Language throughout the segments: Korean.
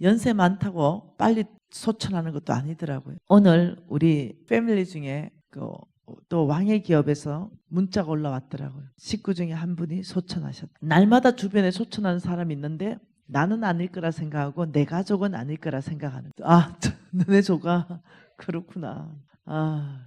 연세 많다고 빨리 소천하는 것도 아니더라고요. 오늘 우리 패밀리 중에 또 왕의 기업에서 문자가 올라왔더라고요. 식구 중에 한 분이 소천하셨다. 날마다 주변에 소천하는 사람이 있는데 나는 아닐 거라 생각하고 내 가족은 아닐 거라 생각하는. 너네 조가 그렇구나.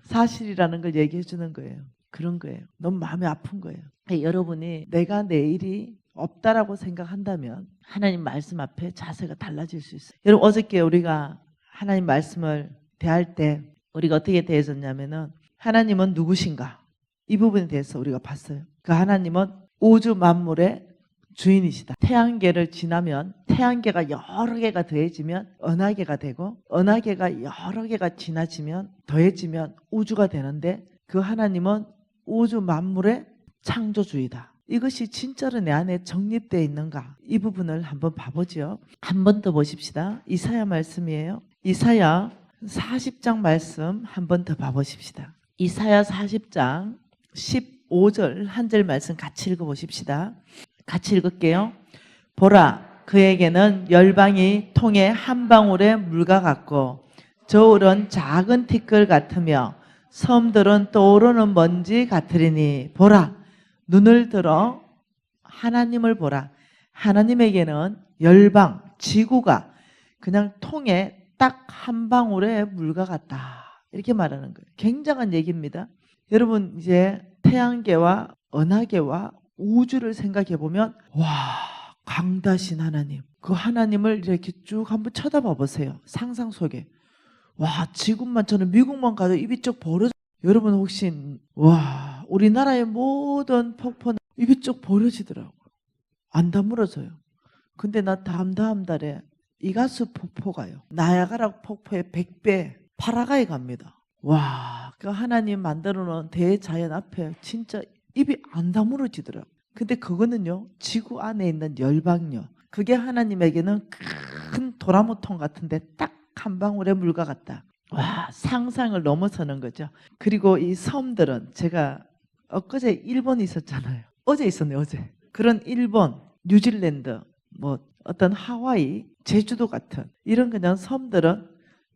사실이라는 걸 얘기해 주는 거예요. 그런 거예요. 너무 마음이 아픈 거예요. 여러분이 내가 내일이 없다라고 생각한다면 하나님 말씀 앞에 자세가 달라질 수 있어요. 여러분, 어저께 우리가 하나님 말씀을 대할 때 우리가 어떻게 대해졌냐면은 하나님은 누구신가? 이 부분에 대해서 우리가 봤어요. 그 하나님은 우주 만물의 주인이시다. 태양계를 지나면 태양계가 여러 개가 더해지면 은하계가 되고 은하계가 여러 개가 지나치면 더해지면 우주가 되는데 그 하나님은 우주 만물의 창조주이다. 이것이 진짜로 내 안에 정립되어 있는가? 이 부분을 한번 봐보죠. 한 번 더 보십시다. 이사야 말씀이에요. 이사야 40장 말씀 한 번 더 봐보십시다. 이사야 40장 15절 한 절 말씀 같이 읽어보십시다. 같이 읽을게요. 보라, 그에게는 열방이 통에 한 방울의 물과 같고 저울은 작은 티끌 같으며 섬들은 떠오르는 먼지 같으리니 보라, 눈을 들어 하나님을 보라. 하나님에게는 열방, 지구가 그냥 통에 딱 한 방울의 물과 같다. 이렇게 말하는 거예요. 굉장한 얘기입니다. 여러분, 이제 태양계와 은하계와 우주를 생각해 보면 와, 강다신 하나님, 그 하나님을 이렇게 쭉 한번 쳐다봐 보세요. 상상 속에. 와, 지금만 저는 미국만 가도 입이 쭉 벌어져. 여러분 혹시 우리나라의 모든 폭포는 입이 쭉 벌어지더라고요. 안 다물어져요. 근데 나 다음 달에 이가수 폭포가요. 나야가라 폭포의 100배 파라가에 갑니다. 와, 그 하나님 만들어 놓은 대자연 앞에 진짜 입이 안 다물어지더라고요. 근데 그거는요, 지구 안에 있는 열방요. 그게 하나님에게는 큰 도라무통 같은데 딱 한 방울의 물과 같다. 와, 상상을 넘어서는 거죠. 그리고 이 섬들은 제가 엊그제 일본에 있었잖아요. 어제 있었네요, 어제. 그런 일본, 뉴질랜드, 어떤 하와이, 제주도 같은 이런 그냥 섬들은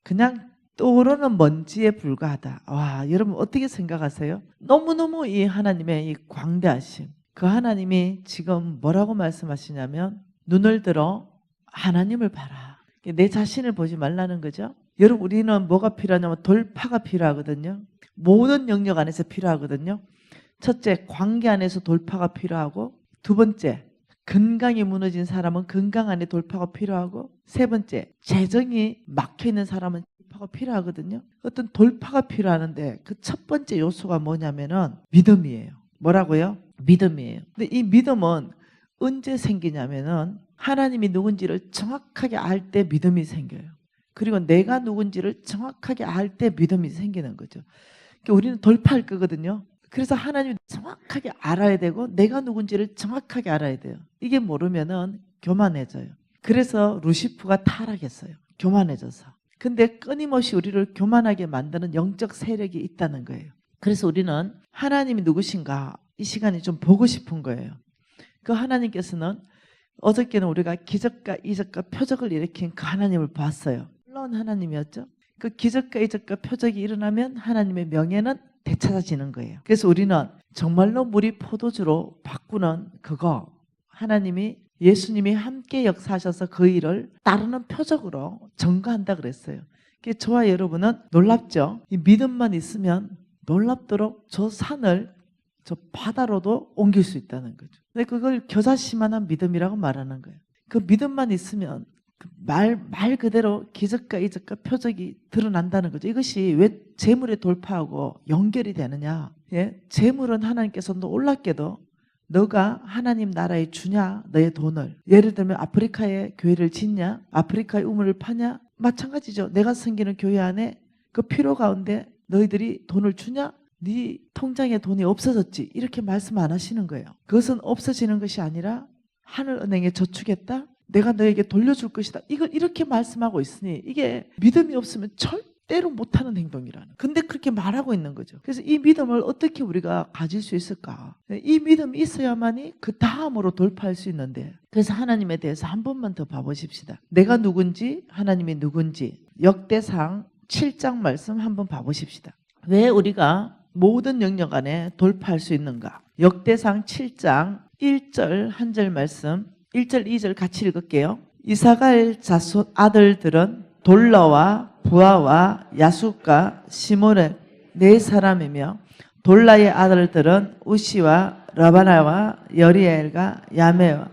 그냥 떠오르는 먼지에 불과하다. 와, 여러분 어떻게 생각하세요? 너무너무 이 하나님의 이 광대하심. 그 하나님이 지금 뭐라고 말씀하시냐면 눈을 들어 하나님을 봐라. 내 자신을 보지 말라는 거죠. 여러분, 우리는 뭐가 필요하냐면 돌파가 필요하거든요. 모든 영역 안에서 필요하거든요. 첫째, 관계 안에서 돌파가 필요하고, 두 번째, 건강이 무너진 사람은 건강 안에 돌파가 필요하고, 세 번째, 재정이 막혀있는 사람은 돌파가 필요하거든요. 어떤 돌파가 필요하는데 그 첫 번째 요소가 뭐냐면은 믿음이에요. 뭐라고요? 믿음이에요. 근데 이 믿음은 언제 생기냐면은 하나님이 누군지를 정확하게 알 때 믿음이 생겨요. 그리고 내가 누군지를 정확하게 알 때 믿음이 생기는 거죠. 그러니까 우리는 돌파할 거거든요. 그래서 하나님이 정확하게 알아야 되고 내가 누군지를 정확하게 알아야 돼요. 이게 모르면은 교만해져요. 그래서 루시프가 타락했어요. 교만해져서. 근데 끊임없이 우리를 교만하게 만드는 영적 세력이 있다는 거예요. 그래서 우리는 하나님이 누구신가 이 시간에 좀 보고 싶은 거예요. 그 하나님께서는 어저께는 우리가 기적과 이적과 표적을 일으킨 그 하나님을 봤어요. 물론 하나님이었죠. 그 기적과 이적과 표적이 일어나면 하나님의 명예는 되찾아지는 거예요. 그래서 우리는 정말로 물이 포도주로 바꾸는 그거, 하나님이 예수님이 함께 역사하셔서 그 일을 따르는 표적으로 증거한다 그랬어요. 저와 여러분은 놀랍죠. 이 믿음만 있으면 놀랍도록 저 산을 저 바다로도 옮길 수 있다는 거죠. 근데 그걸 겨자씨만한 믿음이라고 말하는 거예요. 그 믿음만 있으면 그 말 그대로 기적과 이적과 표적이 드러난다는 거죠. 이것이 왜 재물에 돌파하고 연결이 되느냐. 예? 재물은 하나님께서 놀랍게도 너가 하나님 나라에 주냐 너의 돈을. 예를 들면 아프리카에 교회를 짓냐, 아프리카에 우물을 파냐, 마찬가지죠. 내가 섬기는 교회 안에 그 필요 가운데 너희들이 돈을 주냐, 네 통장에 돈이 없어졌지, 이렇게 말씀 안 하시는 거예요. 그것은 없어지는 것이 아니라 하늘은행에 저축했다, 내가 너에게 돌려줄 것이다, 이걸 이렇게 말씀하고 있으니 이게 믿음이 없으면 절대 때로 못하는 행동이라는. 근데 그렇게 말하고 있는 거죠. 그래서 이 믿음을 어떻게 우리가 가질 수 있을까? 이 믿음이 있어야만이 그 다음으로 돌파할 수 있는데, 그래서 하나님에 대해서 한 번만 더 봐보십시다. 내가 누군지, 하나님이 누군지. 역대상 7장 말씀 한번 봐보십시다. 왜 우리가 모든 영역 안에 돌파할 수 있는가? 역대상 7장 1절 한 절 말씀, 1절 2절 같이 읽을게요. 이사갈 자손 아들들은 돌라와 부하와 야숫과 시므렛 네 사람이며, 돌라의 아들들은 우시와 라바나와 여리엘과 야메와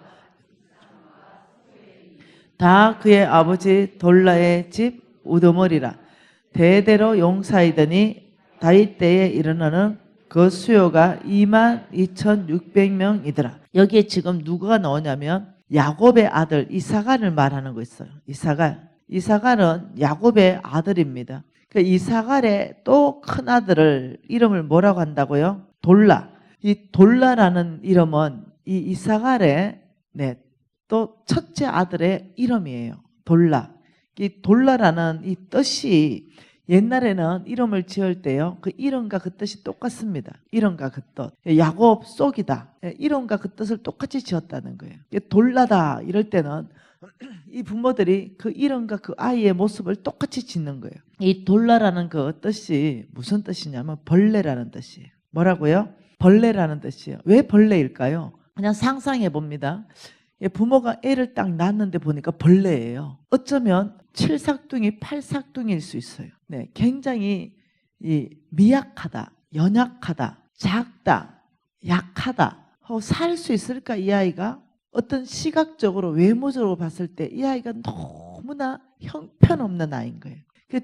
다 그의 아버지 돌라의 집 우두머리라. 대대로 용사이더니 다윗 때에 이르러는 그 수요가 22,600명이더라. 여기에 지금 누가 나오냐면 야곱의 아들 이사갈을 말하는 거 있어요. 이사갈은 야곱의 아들입니다. 그 이사갈의 또 큰 아들을 이름을 뭐라고 한다고요? 돌라. 이 돌라라는 이름은 이 이사갈의 또 첫째 아들의 이름이에요. 돌라. 이 돌라라는 이 뜻이 옛날에는 이름을 지을 때요, 그 이름과 그 뜻이 똑같습니다. 이름과 그 뜻. 야곱 쏙이다. 이름과 그 뜻을 똑같이 지었다는 거예요. 돌라다 이럴 때는 이 부모들이 그 이름과 그 아이의 모습을 똑같이 짓는 거예요. 이 돌라라는 그 뜻이 무슨 뜻이냐면 벌레라는 뜻이에요. 뭐라고요? 벌레라는 뜻이에요. 왜 벌레일까요? 그냥 상상해 봅니다. 부모가 애를 딱 낳았는데 보니까 벌레예요. 어쩌면 7삭둥이, 8삭둥이일 수 있어요. 네, 굉장히 미약하다, 연약하다, 작다, 약하다. 살 수 있을까 이 아이가? 어떤 시각적으로 외모적으로 봤을 때 이 아이가 너무나 형편없는 아이인 거예요.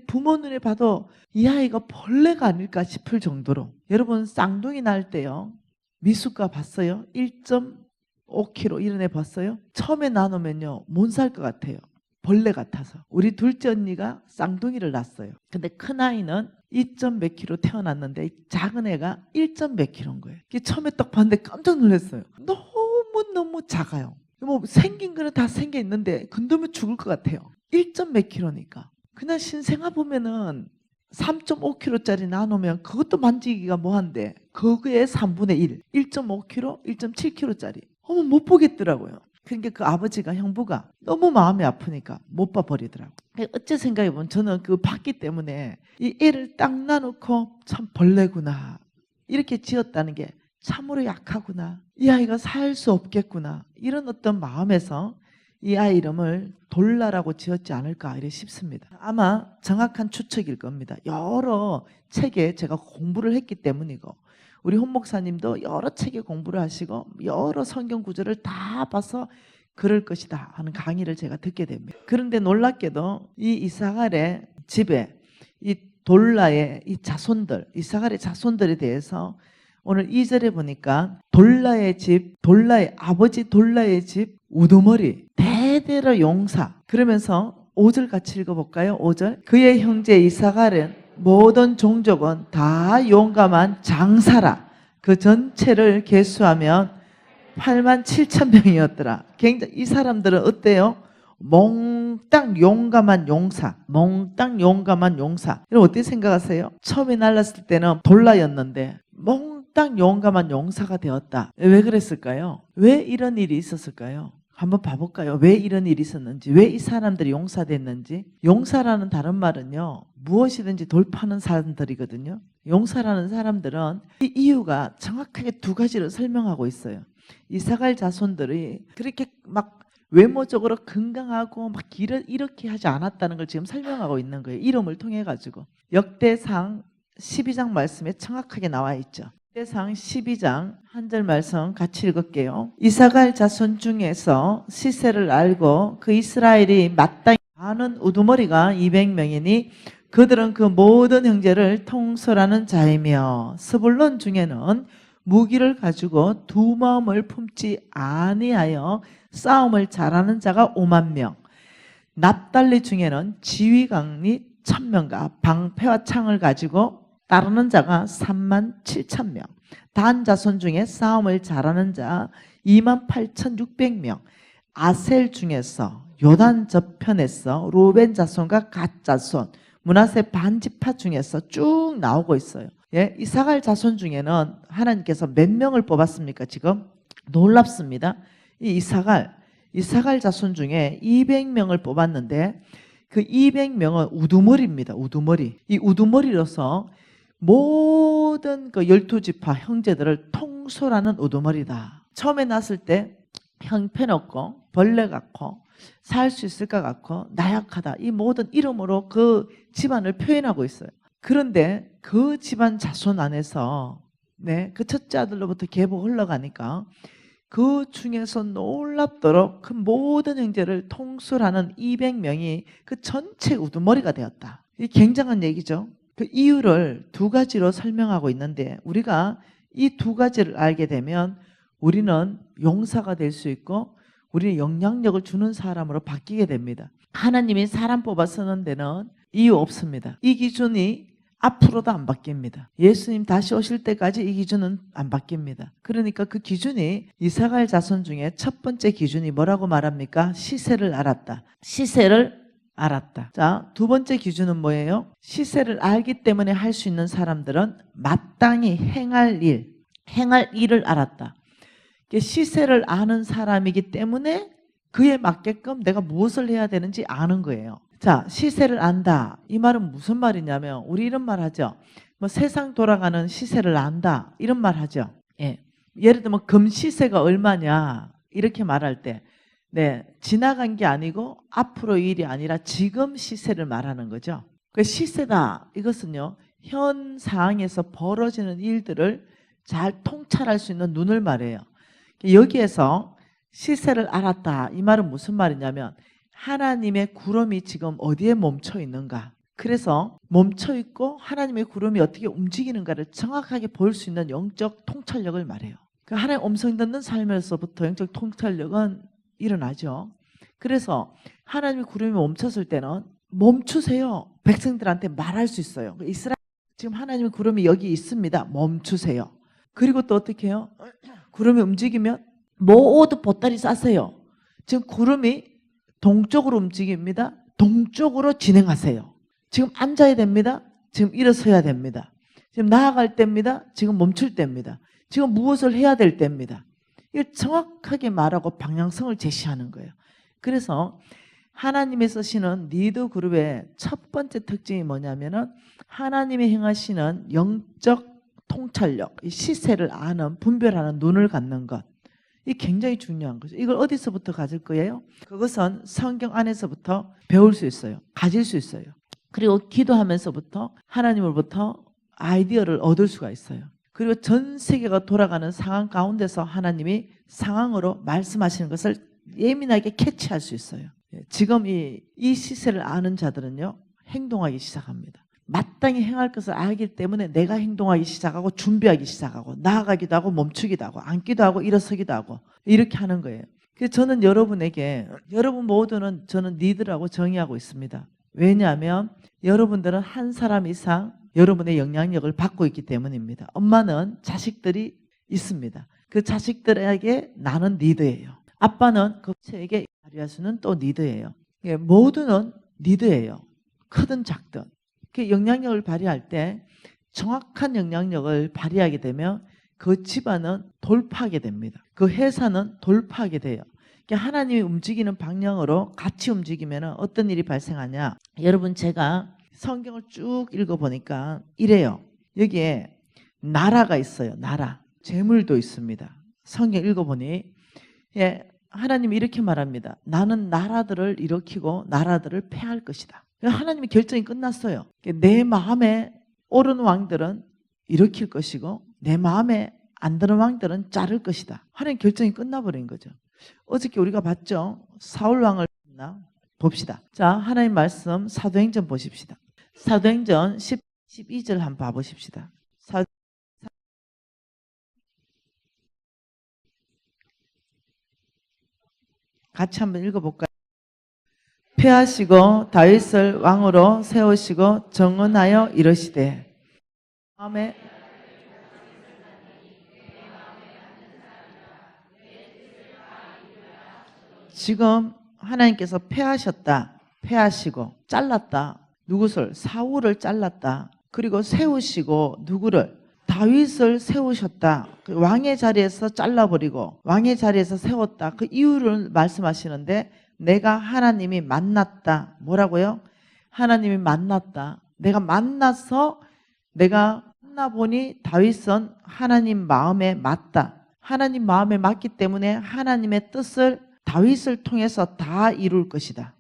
부모 눈에 봐도 이 아이가 벌레가 아닐까 싶을 정도로. 여러분 쌍둥이 낳을 때요, 미숫가 봤어요? 1.5kg 이런 애 봤어요? 처음에 나누면요 못 살 것 같아요. 벌레 같아서. 우리 둘째 언니가 쌍둥이를 낳았어요. 근데 큰 아이는 2몇 킬로 태어났는데 작은 애가 1몇 킬로인 거예요. 처음에 딱 봤는데 깜짝 놀랐어요. 너무 작아요. 뭐 생긴 거는 다 생겨 있는데 건드면 죽을 것 같아요. 1몇 킬로니까. 그냥 신생아 보면은 3.5kg짜리 나누면 그것도 만지기가 뭐한데 그거의 3분의 1, 1.5kg, 1.7kg짜리. 못 보겠더라고요. 그러니까 그 아버지가, 형부가 너무 마음이 아프니까 못 봐버리더라고요. 어째 생각해보면 저는 그 봤기 때문에 이 애를 딱 놔놓고 참 벌레구나 이렇게 지었다는 게 참으로 약하구나, 이 아이가 살 수 없겠구나, 이런 어떤 마음에서 이 아이 이름을 돌라라고 지었지 않을까 이래 싶습니다. 아마 정확한 추측일 겁니다. 여러 책에 제가 공부를 했기 때문이고, 우리 홍 목사님도 여러 책에 공부를 하시고 여러 성경 구절을 다 봐서 그럴 것이다 하는 강의를 제가 듣게 됩니다. 그런데 놀랍게도 이 이사갈의 집에 이 돌라의 이 자손들, 이사갈의 자손들에 대해서 오늘 2절에 보니까 돌라의 집, 돌라의 아버지 돌라의 집 우두머리, 대대로 용사. 그러면서 5절 같이 읽어볼까요? 5절. 그의 형제 이사갈은 모든 종족은 다 용감한 장사라. 그 전체를 계수하면 87,000명이었더라. 굉장히 이 사람들은 어때요? 몽땅 용감한 용사. 몽땅 용감한 용사. 여러분 어떻게 생각하세요? 처음에 날랐을 때는 돌라였는데 몽땅 용감한 용사가 되었다. 왜 그랬을까요? 왜 이런 일이 있었을까요? 한번 봐볼까요? 왜 이런 일이 있었는지, 왜 이 사람들이 용사됐는지. 용사라는 다른 말은요, 무엇이든지 돌파하는 사람들이거든요. 용사라는 사람들은 이 이유가 정확하게 두 가지를 설명하고 있어요. 이사갈 자손들이 그렇게 막 외모적으로 건강하고 막 이렇게 하지 않았다는 걸 지금 설명하고 있는 거예요. 이름을 통해 가지고. 역대상 12장 말씀에 정확하게 나와 있죠. 역대상 12장 한 절 말씀 같이 읽을게요. 이사갈 자손 중에서 시세를 알고 그 이스라엘이 마땅히 아는 우두머리가 200명이니 그들은 그 모든 형제를 통솔하는 자이며, 스불론 중에는 무기를 가지고 두 마음을 품지 아니하여 싸움을 잘하는 자가 5만 명, 납달리 중에는 지휘관이 1000명과 방패와 창을 가지고 따르는 자가 37,000명, 단 자손 중에 싸움을 잘하는 자 28,600명, 아셀 중에서 요단 저편에서 루벤 자손과 갓 자손 므낫세 반지파 중에서 쭉 나오고 있어요. 예, 이사갈 자손 중에는 하나님께서 몇 명을 뽑았습니까? 지금 놀랍습니다. 이 이사갈 자손 중에 200명을 뽑았는데 그 200명은 우두머리입니다. 우두머리. 이 우두머리로서 모든 그 12지파 형제들을 통솔하는 우두머리다. 처음에 났을 때 형편없고 벌레 같고 살 수 있을 것 같고 나약하다. 이 모든 이름으로 그 집안을 표현하고 있어요. 그런데 그 집안 자손 안에서 그 첫째 아들로부터 계보 흘러가니까 그 중에서 놀랍도록 그 모든 형제를 통솔하는 200명이 그 전체 우두머리가 되었다. 이 굉장한 얘기죠. 그 이유를 두 가지로 설명하고 있는데 우리가 이 두 가지를 알게 되면 우리는 용사가 될 수 있고 우리는 영향력을 주는 사람으로 바뀌게 됩니다. 하나님이 사람 뽑아 쓰는 데는 이유 없습니다. 이 기준이 앞으로도 안 바뀝니다. 예수님 다시 오실 때까지 이 기준은 안 바뀝니다. 그러니까 그 기준이 이사갈 자손 중에 첫 번째 기준이 뭐라고 말합니까? 시세를 알았다. 시세를 알았다. 자, 두 번째 기준은 뭐예요? 시세를 알기 때문에 할 수 있는 사람들은 마땅히 행할 일을 알았다. 시세를 아는 사람이기 때문에 그에 맞게끔 내가 무엇을 해야 되는지 아는 거예요. 자, 시세를 안다. 이 말은 무슨 말이냐면 우리 이런 말 하죠. 뭐 세상 돌아가는 시세를 안다. 이런 말 하죠. 예. 예를 들면 금 시세가 얼마냐 이렇게 말할 때 지나간 게 아니고 앞으로 일이 아니라 지금 시세를 말하는 거죠. 그 시세다. 이것은요. 현 상황에서 벌어지는 일들을 잘 통찰할 수 있는 눈을 말해요. 여기에서 시세를 알았다. 이 말은 무슨 말이냐면 하나님의 구름이 지금 어디에 멈춰 있는가. 그래서 멈춰 있고 하나님의 구름이 어떻게 움직이는가를 정확하게 볼 수 있는 영적 통찰력을 말해요. 그 하나님의 음성 듣는 삶에서부터 영적 통찰력은 일어나죠. 그래서 하나님의 구름이 멈췄을 때는 멈추세요. 백성들한테 말할 수 있어요. 이스라엘 지금 하나님의 구름이 여기 있습니다. 멈추세요. 그리고 또 어떻게 해요? 구름이 움직이면 모두 보따리 싸세요. 지금 구름이 동쪽으로 움직입니다. 동쪽으로 진행하세요. 지금 앉아야 됩니다. 지금 일어서야 됩니다. 지금 나아갈 때입니다. 지금 멈출 때입니다. 지금 무엇을 해야 될 때입니다. 이걸 정확하게 말하고 방향성을 제시하는 거예요. 그래서 하나님이 쓰시는 리더 그룹의 첫 번째 특징이 뭐냐면은 하나님이 행하시는 영적 통찰력, 이 시세를 아는, 분별하는 눈을 갖는 것. 이 굉장히 중요한 거죠. 이걸 어디서부터 가질 거예요? 그것은 성경 안에서부터 배울 수 있어요. 가질 수 있어요. 그리고 기도하면서부터 하나님으로부터 아이디어를 얻을 수가 있어요. 그리고 전 세계가 돌아가는 상황 가운데서 하나님이 상황으로 말씀하시는 것을 예민하게 캐치할 수 있어요. 지금 이 시세를 아는 자들은요, 행동하기 시작합니다. 마땅히 행할 것을 알기 때문에 내가 행동하기 시작하고 준비하기 시작하고 나아가기도 하고 멈추기도 하고 앉기도 하고 일어서기도 하고 이렇게 하는 거예요. 그래서 저는 여러분에게 여러분 모두는 저는 리더라고 정의하고 있습니다. 왜냐하면 여러분들은 한 사람 이상 여러분의 영향력을 받고 있기 때문입니다. 엄마는 자식들이 있습니다. 그 자식들에게 나는 리더예요. 아빠는 그 자식에게 발휘할 수는 또 리더예요. 모두는 리더예요. 크든 작든. 그 영향력을 발휘할 때 정확한 영향력을 발휘하게 되면 그 집안은 돌파하게 됩니다. 그 회사는 돌파하게 돼요. 하나님이 움직이는 방향으로 같이 움직이면 어떤 일이 발생하냐. 여러분 제가 성경을 쭉 읽어보니까 이래요. 여기에 나라가 있어요. 나라. 재물도 있습니다. 성경 읽어보니 하나님이 이렇게 말합니다. 나는 나라들을 일으키고 나라들을 패할 것이다. 하나님의 결정이 끝났어요. 내 마음에 오른 왕들은 일으킬 것이고 내 마음에 안 드는 왕들은 자를 것이다. 하나님 결정이 끝나버린 거죠. 어저께 우리가 봤죠. 사울 왕을 봅시다. 자, 하나님 말씀 사도행전 보십시다. 사도행전 12절 한번 봐보십시다. 같이 한번 읽어볼까요? 패하시고 다윗을 왕으로 세우시고 정언하여 이르시되 마음에 지금 하나님께서 패하셨다. 패하시고 잘랐다. 누구를? 사울을 잘랐다. 그리고 세우시고 누구를? 다윗을 세우셨다. 그 왕의 자리에서 잘라버리고 왕의 자리에서 세웠다. 그 이유를 말씀하시는데 내가 하나님이 만났다. 뭐라고요? 하나님이 만났다. 내가 만나서 내가 만나보니 다윗은 하나님 마음에 맞다. 하나님 마음에 맞기 때문에 하나님의 뜻을 다윗을 통해서 다 이룰 것이다.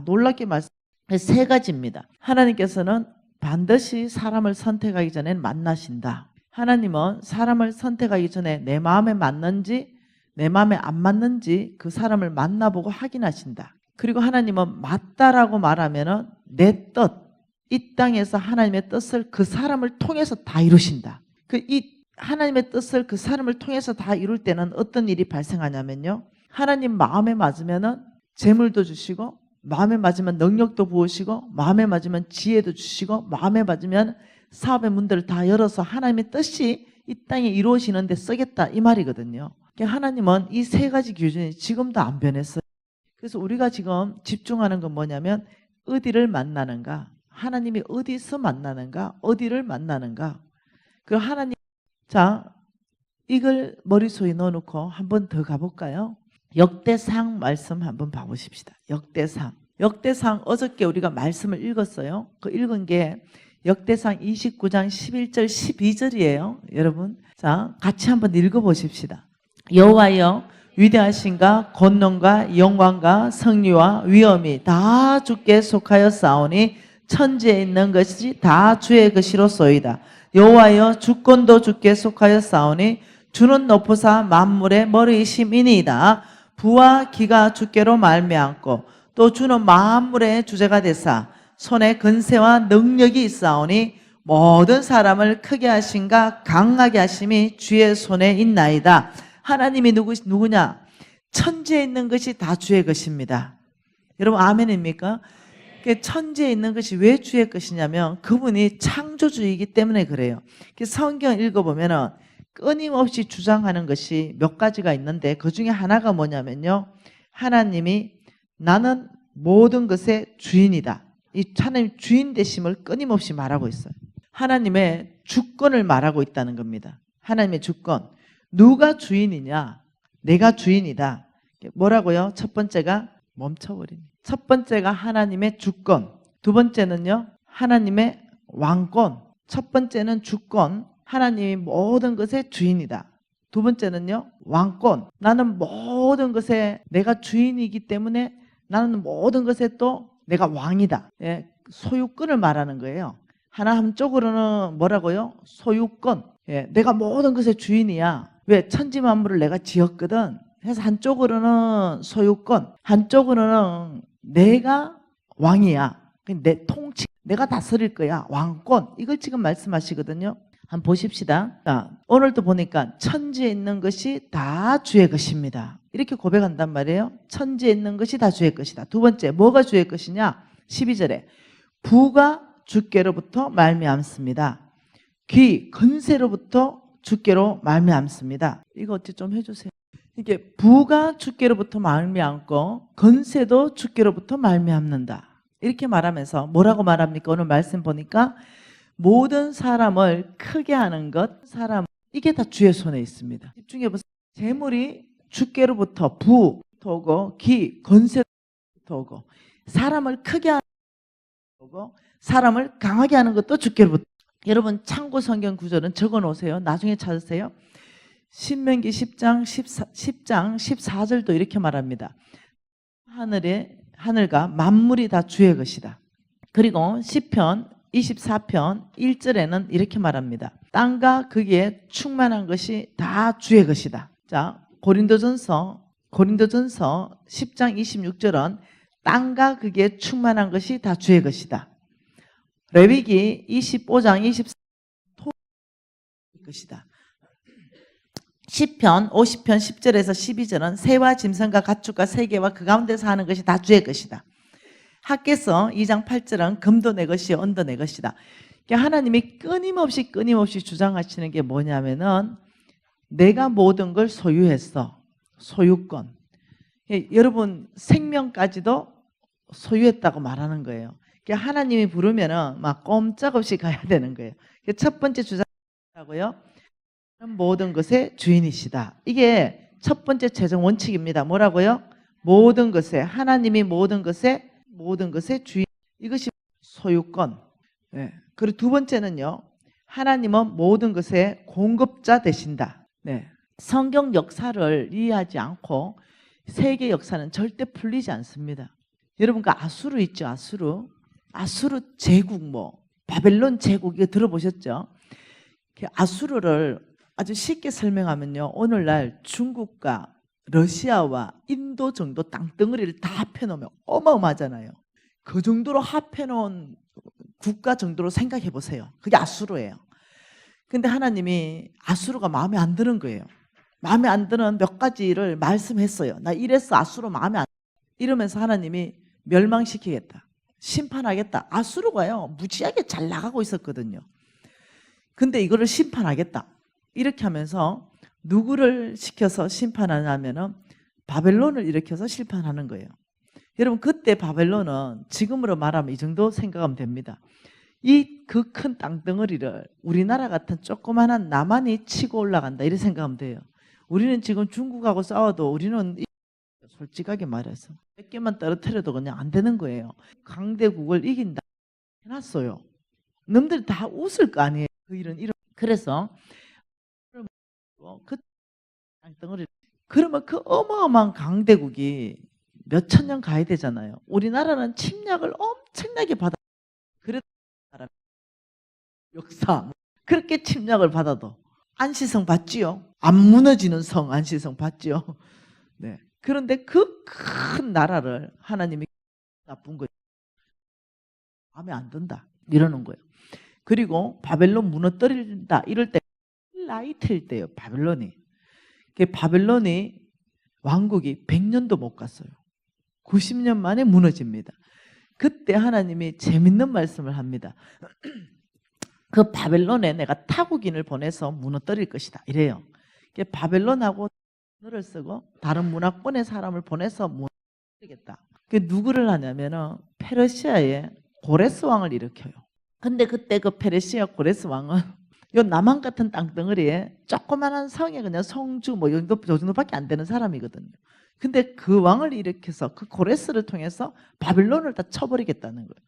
놀랍게 말씀. 세 가지입니다. 하나님께서는 반드시 사람을 선택하기 전에 만나신다. 하나님은 사람을 선택하기 전에 내 마음에 맞는지 내 마음에 안 맞는지 그 사람을 만나보고 확인하신다. 그리고 하나님은 맞다라고 말하면은 내 뜻, 이 땅에서 하나님의 뜻을 그 사람을 통해서 다 이루신다. 이 하나님의 뜻을 그 사람을 통해서 다 이룰 때는 어떤 일이 발생하냐면요. 하나님 마음에 맞으면은 재물도 주시고, 마음에 맞으면 능력도 부으시고, 마음에 맞으면 지혜도 주시고, 마음에 맞으면 사업의 문들을 다 열어서 하나님의 뜻이 이 땅에 이루어지는 데 쓰겠다 이 말이거든요. 하나님은 이 세 가지 기준이 지금도 안 변했어요. 그래서 우리가 지금 집중하는 건 뭐냐면 어디를 만나는가, 하나님이 어디서 만나는가, 어디를 만나는가. 그리고 하나님, 자, 이걸 머릿속에 넣어놓고 한 번 더 가볼까요? 역대상 말씀 한번 봐보십시다. 역대상 어저께 우리가 말씀을 읽었어요. 그 읽은 게 역대상 29장 11절 12절이에요. 여러분, 자, 같이 한번 읽어보십시다. 여호와여, 위대하신가 권능과 영광과 성리와 위엄이 다 주께 속하여 싸우니 천지에 있는 것이 다 주의 것이로소이다. 여호와여, 주권도 주께 속하여 싸우니 주는 높으사 만물의 머리이심이니이다. 부와 기가 주께로 말미암고 또 주는 만물의 주제가 되사 손에 근세와 능력이 있사오니 모든 사람을 크게 하신가 강하게 하심이 주의 손에 있나이다. 하나님이 누구냐? 천지에 있는 것이 다 주의 것입니다. 여러분 아멘입니까? 천지에 있는 것이 왜 주의 것이냐면 그분이 창조주이기 때문에 그래요. 성경 읽어보면은 끊임없이 주장하는 것이 몇 가지가 있는데 그 중에 하나가 뭐냐면요. 하나님이 나는 모든 것의 주인이다. 이 하나님 주인 되심을 끊임없이 말하고 있어요. 하나님의 주권을 말하고 있다는 겁니다. 하나님의 주권. 누가 주인이냐? 내가 주인이다. 뭐라고요? 첫 번째가 멈춰버립니다. 첫 번째가 하나님의 주권. 두 번째는요. 하나님의 왕권. 첫 번째는 주권. 하나님이 모든 것의 주인이다. 두 번째는요. 왕권. 나는 모든 것에 내가 주인이기 때문에 나는 모든 것에 또 내가 왕이다. 예, 소유권을 말하는 거예요. 한쪽으로는 뭐라고요? 소유권. 예, 내가 모든 것의 주인이야. 왜? 천지 만물을 내가 지었거든. 그래서 한쪽으로는 소유권, 한쪽으로는 내가 왕이야. 내 통치, 내가 다스릴 거야. 왕권. 이걸 지금 말씀하시거든요. 한번 보십시다. 자, 오늘도 보니까 천지에 있는 것이 다 주의 것입니다. 이렇게 고백한단 말이에요. 천지에 있는 것이 다 주의 것이다. 두 번째, 뭐가 주의 것이냐? 12절에 부가 주께로부터 말미암습니다. 귀, 근세로부터 주께로 말미암습니다. 이거 어찌 좀 해주세요. 이게 부가 주께로부터 말미암고 근세도 주께로부터 말미암는다. 이렇게 말하면서 뭐라고 말합니까? 오늘 말씀 보니까 모든 사람을 크게 하는 것, 사람, 이게 다 주의 손에 있습니다. 집중해 보세요. 재물이 주께로부터 부부터 오고 기, 건세부터 오고 사람을 크게 하는 것도 오고 사람을 강하게 하는 것도 주께로부터. 여러분 참고 성경 구절은 적어 놓으세요. 나중에 찾으세요. 신명기 10장 14절도 이렇게 말합니다. 하늘과 만물이 다 주의 것이다. 그리고 시편 24편 1절에는 이렇게 말합니다. 땅과 거기에 충만한 것이 다 주의 것이다. 자, 고린도전서 10장 26절은 땅과 거기에 충만한 것이 다 주의 것이다. 레위기 25장 24절 것이다. 시편 50편 10절에서 12절은 새와 짐승과 가축과 세계와 그 가운데서 하는 것이 다 주의 것이다. 학개서 2장 8절은 금도 내 것이 은도 내 것이다. 그러니까 하나님이 끊임없이 주장하시는 게 뭐냐면은 내가 모든 걸 소유했어. 소유권. 여러분 생명까지도 소유했다고 말하는 거예요. 그러니까 하나님이 부르면은 막 꼼짝없이 가야 되는 거예요. 첫 번째 주장이라고요. 모든 것의 주인이시다. 이게 첫 번째 최종 원칙입니다. 뭐라고요? 모든 것에, 하나님이 모든 것의 주인. 이것이 소유권. 네. 그리고 두 번째는요. 하나님은 모든 것의 공급자 되신다. 네. 성경 역사를 이해하지 않고 세계 역사는 절대 풀리지 않습니다. 여러분 그 아수르 있죠? 아수르 제국 바벨론 제국 이거 들어보셨죠? 아수르를 아주 쉽게 설명하면요. 오늘날 중국과 러시아와 인도 정도 땅덩어리를 다 합해놓으면 어마어마하잖아요. 그 정도로 합해놓은 국가 정도로 생각해 보세요. 그게 아수르예요. 근데 하나님이 아수르가 마음에 안 드는 거예요. 마음에 안 드는 몇 가지를 말씀했어요. 나 이래서 아수르 마음에 안 이러면서 하나님이 멸망시키겠다. 심판하겠다. 아수르가요. 무지하게 잘 나가고 있었거든요. 근데 이거를 심판하겠다. 이렇게 하면서 누구를 시켜서 심판하냐면은 바벨론을 일으켜서 심판하는 거예요. 여러분 그때 바벨론은 지금으로 말하면 이 정도 생각하면 됩니다. 이 그 큰 땅덩어리를 우리나라 같은 조그만한 남한이 치고 올라간다 이렇게 생각하면 돼요. 우리는 지금 중국하고 싸워도 우리는 솔직하게 말해서 몇 개만 떨어뜨려도 그냥 안 되는 거예요. 강대국을 이긴다 해놨어요. 놈들 다 웃을 거 아니에요. 이런 그래서 그 땅덩어리 그러면 그 어마어마한 강대국이 몇천 년 가야 되잖아요. 우리나라는 침략을 엄청나게 받아. 그래도 역사 그렇게 침략을 받아도 안시성 봤지요. 안 무너지는 성 안시성 봤지요. 네. 그런데 그 큰 나라를 하나님이 나쁜 거예요. 마음에 안 든다 이러는 거예요. 그리고 바벨론 무너뜨린다 이럴 때 라이트일 때요. 바벨론이 왕국이 100년도 못 갔어요. 90년 만에 무너집니다. 그때 하나님이 재밌는 말씀을 합니다. 그 바벨론에 내가 타국인을 보내서 무너뜨릴 것이다 이래요. 바벨론하고 단어를 쓰고 다른 문화권의 사람을 보내서 무너뜨리겠다. 누구를 하냐면은 페르시아의 고레스 왕을 일으켜요. 근데 그때 그 페르시아 고레스 왕은 요 남한 같은 땅덩어리에 조그만한 성에 그냥 성주 요 정도밖에 안 되는 사람이거든요. 근데 그 왕을 일으켜서 그 고레스를 통해서 바빌론을 다 쳐버리겠다는 거예요.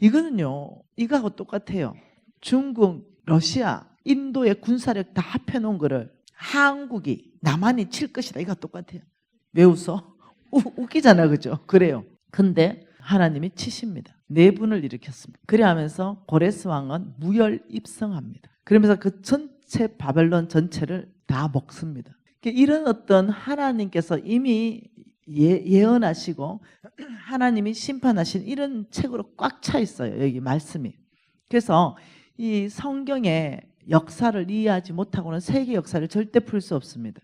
이거는요, 이거하고 똑같아요. 중국, 러시아, 인도의 군사력 다 합해놓은 거를 한국이, 남한이 칠 것이다. 이거하고 똑같아요. 왜 웃어? 웃기잖아, 그죠? 그래요. 근데 하나님이 치십니다. 네 분을 일으켰습니다. 그래 하면서 고레스 왕은 무혈입성합니다. 그러면서 그 전체 바벨론 전체를 다 먹습니다. 이런 어떤 하나님께서 이미 예언하시고 하나님이 심판하신 이런 책으로 꽉 차 있어요. 여기 말씀이. 그래서 이 성경의 역사를 이해하지 못하고는 세계 역사를 절대 풀 수 없습니다.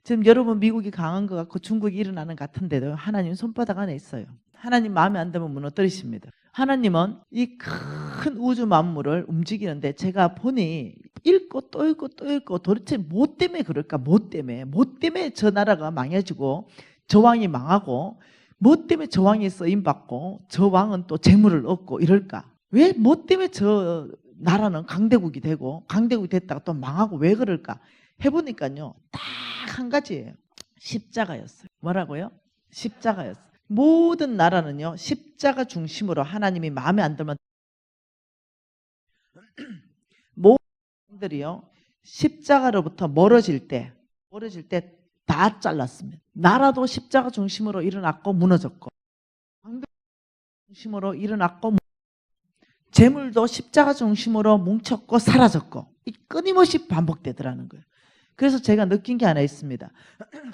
지금 여러분 미국이 강한 것 같고 중국이 일어나는 것 같은데도 하나님 손바닥 안에 있어요. 하나님 마음에 안 들면 무너뜨리십니다. 하나님은 이 큰 우주 만물을 움직이는데 제가 보니 읽고 또 읽고 또 읽고 도대체 뭐 때문에 그럴까? 뭐 때문에 저 나라가 망해지고 저 왕이 망하고 뭐 때문에 저 왕이 쓰임받고 저 왕은 또 재물을 얻고 이럴까? 왜 뭐 때문에 저 나라는 강대국이 되고 강대국이 됐다가 또 망하고 왜 그럴까? 해보니까요 딱 한 가지예요. 십자가였어요. 뭐라고요? 십자가였어요. 모든 나라는요 십자가 중심으로 하나님이 마음에 안 들면 모든 사람들이요 십자가로부터 멀어질 때 다 잘랐습니다. 나라도 십자가 중심으로 일어났고 무너졌고 강대국 중심으로 일어났고 재물도 십자가 중심으로 뭉쳤고 사라졌고 끊임없이 반복되더라는 거예요. 그래서 제가 느낀 게 하나 있습니다.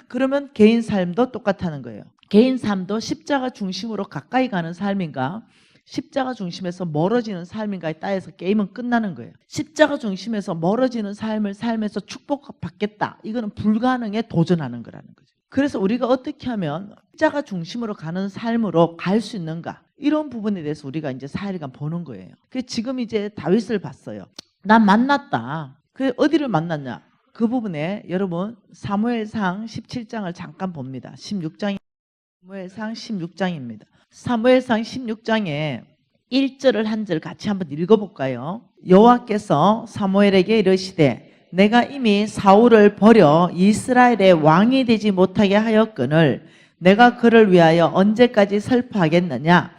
그러면 개인 삶도 똑같다는 거예요. 개인 삶도 십자가 중심으로 가까이 가는 삶인가 십자가 중심에서 멀어지는 삶인가에 따라서 게임은 끝나는 거예요. 십자가 중심에서 멀어지는 삶을 살면서 축복받겠다. 이거는 불가능에 도전하는 거라는 거죠. 그래서 우리가 어떻게 하면 십자가 중심으로 가는 삶으로 갈 수 있는가 이런 부분에 대해서 우리가 이제 4일간 보는 거예요. 그래서 지금 이제 다윗을 봤어요. 난 만났다. 그 어디를 만났냐? 그 부분에 여러분 사무엘상 17장을 잠깐 봅니다. 16장이 사무엘상 16장입니다. 사무엘상 16장에 1절을 한 절 같이 한번 읽어볼까요? 여호와께서 사무엘에게 이르시되 내가 이미 사울을 버려 이스라엘의 왕이 되지 못하게 하였거늘 내가 그를 위하여 언제까지 슬퍼하겠느냐?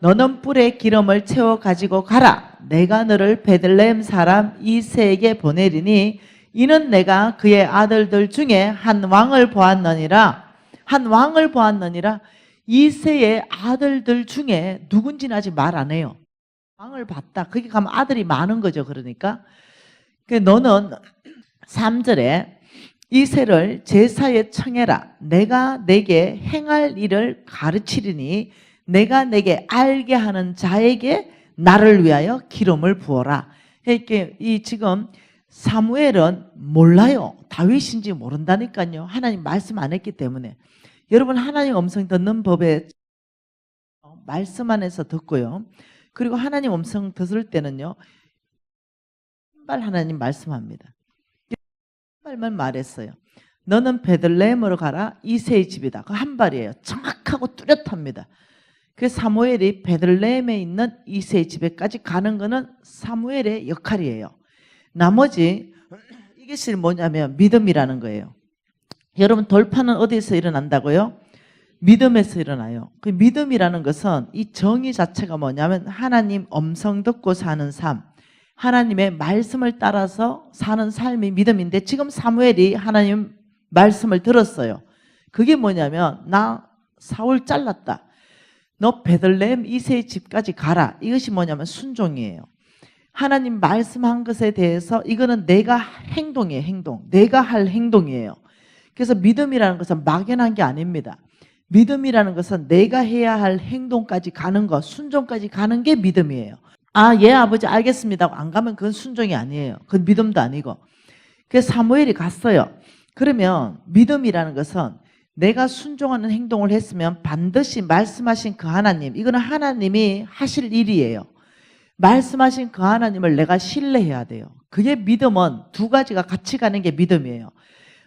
너는 뿔에 기름을 채워 가지고 가라. 내가 너를 베들레헴 사람 이새에게 보내리니 이는 내가 그의 아들들 중에 한 왕을 보았느니라. 한 왕을 보았느니라. 이새의 아들들 중에 누군지는 아직 말 안 해요. 왕을 봤다. 거기 가면 아들이 많은 거죠. 그러니까 너는 3절에 이새를 제사에 청해라. 내가 내게 행할 일을 가르치리니 내가 내게 알게 하는 자에게 나를 위하여 기름을 부어라. 이렇게 지금 사무엘은 몰라요. 다윗인지 모른다니까요. 하나님 말씀 안 했기 때문에. 여러분 하나님 음성 듣는 법에 말씀 안에서 듣고요. 그리고 하나님 음성 들을 때는요. 한 발 하나님 말씀합니다. 한 발만 말했어요. 너는 베들레헴으로 가라. 이새의 집이다. 그 한 발이에요. 정확하고 뚜렷합니다. 그 사무엘이 베들레헴에 있는 이새의 집에까지 가는 거는 사무엘의 역할이에요. 나머지 이것이 뭐냐면 믿음이라는 거예요. 여러분 돌파는 어디서 일어난다고요? 믿음에서 일어나요. 그 믿음이라는 것은 이 정의 자체가 뭐냐면 하나님 음성 듣고 사는 삶, 하나님의 말씀을 따라서 사는 삶이 믿음인데 지금 사무엘이 하나님 말씀을 들었어요. 그게 뭐냐면 나 사울 잘랐다. 너 베들레헴 이새의 집까지 가라. 이것이 뭐냐면 순종이에요. 하나님 말씀한 것에 대해서 이거는 내가 행동이에요. 행동. 내가 할 행동이에요. 그래서 믿음이라는 것은 막연한 게 아닙니다. 믿음이라는 것은 내가 해야 할 행동까지 가는 것, 순종까지 가는 게 믿음이에요. 아, 예 아버지 알겠습니다 하고 안 가면 그건 순종이 아니에요. 그건 믿음도 아니고. 그래서 사무엘이 갔어요. 그러면 믿음이라는 것은 내가 순종하는 행동을 했으면 반드시 말씀하신 그 하나님, 이거는 하나님이 하실 일이에요. 말씀하신 그 하나님을 내가 신뢰해야 돼요. 그게 믿음은 두 가지가 같이 가는 게 믿음이에요.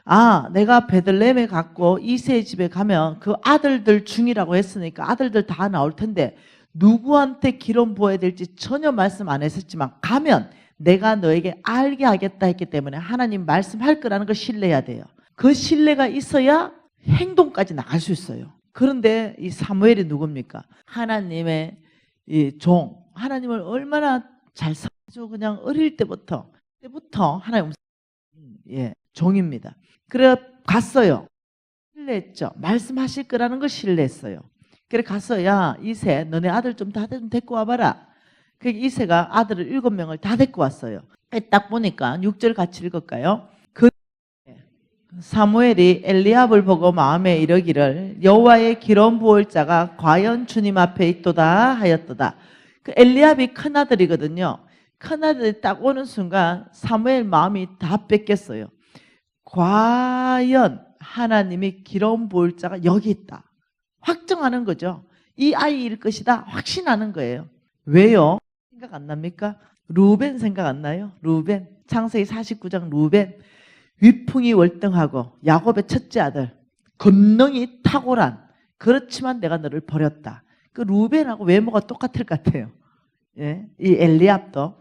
아, 내가 베들레헴에 갔고 이새의 집에 가면 그 아들들 중이라고 했으니까 아들들 다 나올 텐데 누구한테 기름 부어야 될지 전혀 말씀 안 했었지만 가면 내가 너에게 알게 하겠다 했기 때문에 하나님 말씀할 거라는 걸 신뢰해야 돼요. 그 신뢰가 있어야 행동까지 나갈 수 있어요. 그런데 이 사무엘이 누굽니까? 하나님의 이 종, 하나님을 얼마나 잘 사죠. 그냥 어릴 때부터 하나님 종입니다. 그래 갔어요. 신뢰했죠. 말씀하실 거라는 걸 신뢰했어요. 그래 가서 야 이새 너네 아들 좀 다 데리고 와봐라. 그 이새가 아들을 7명을 다 데리고 왔어요. 딱 보니까 6절 같이 읽을까요? 그 사무엘이 엘리압을 보고 마음에 이르기를 여호와의 기름 부을 자가 과연 주님 앞에 있도다 하였도다. 그 엘리압이 큰아들이거든요. 큰아들이 딱 오는 순간 사무엘 마음이 다 뺏겼어요. 과연 하나님이 기름 부을 자가 여기 있다. 확정하는 거죠. 이 아이일 것이다. 확신하는 거예요. 왜요? 생각 안 납니까? 루벤 생각 안 나요? 루벤. 창세기 49장 루벤. 위풍이 월등하고 야곱의 첫째 아들. 권능이 탁월한. 그렇지만 내가 너를 버렸다. 그 루벤하고 외모가 똑같을 것 같아요. 예? 이 엘리압도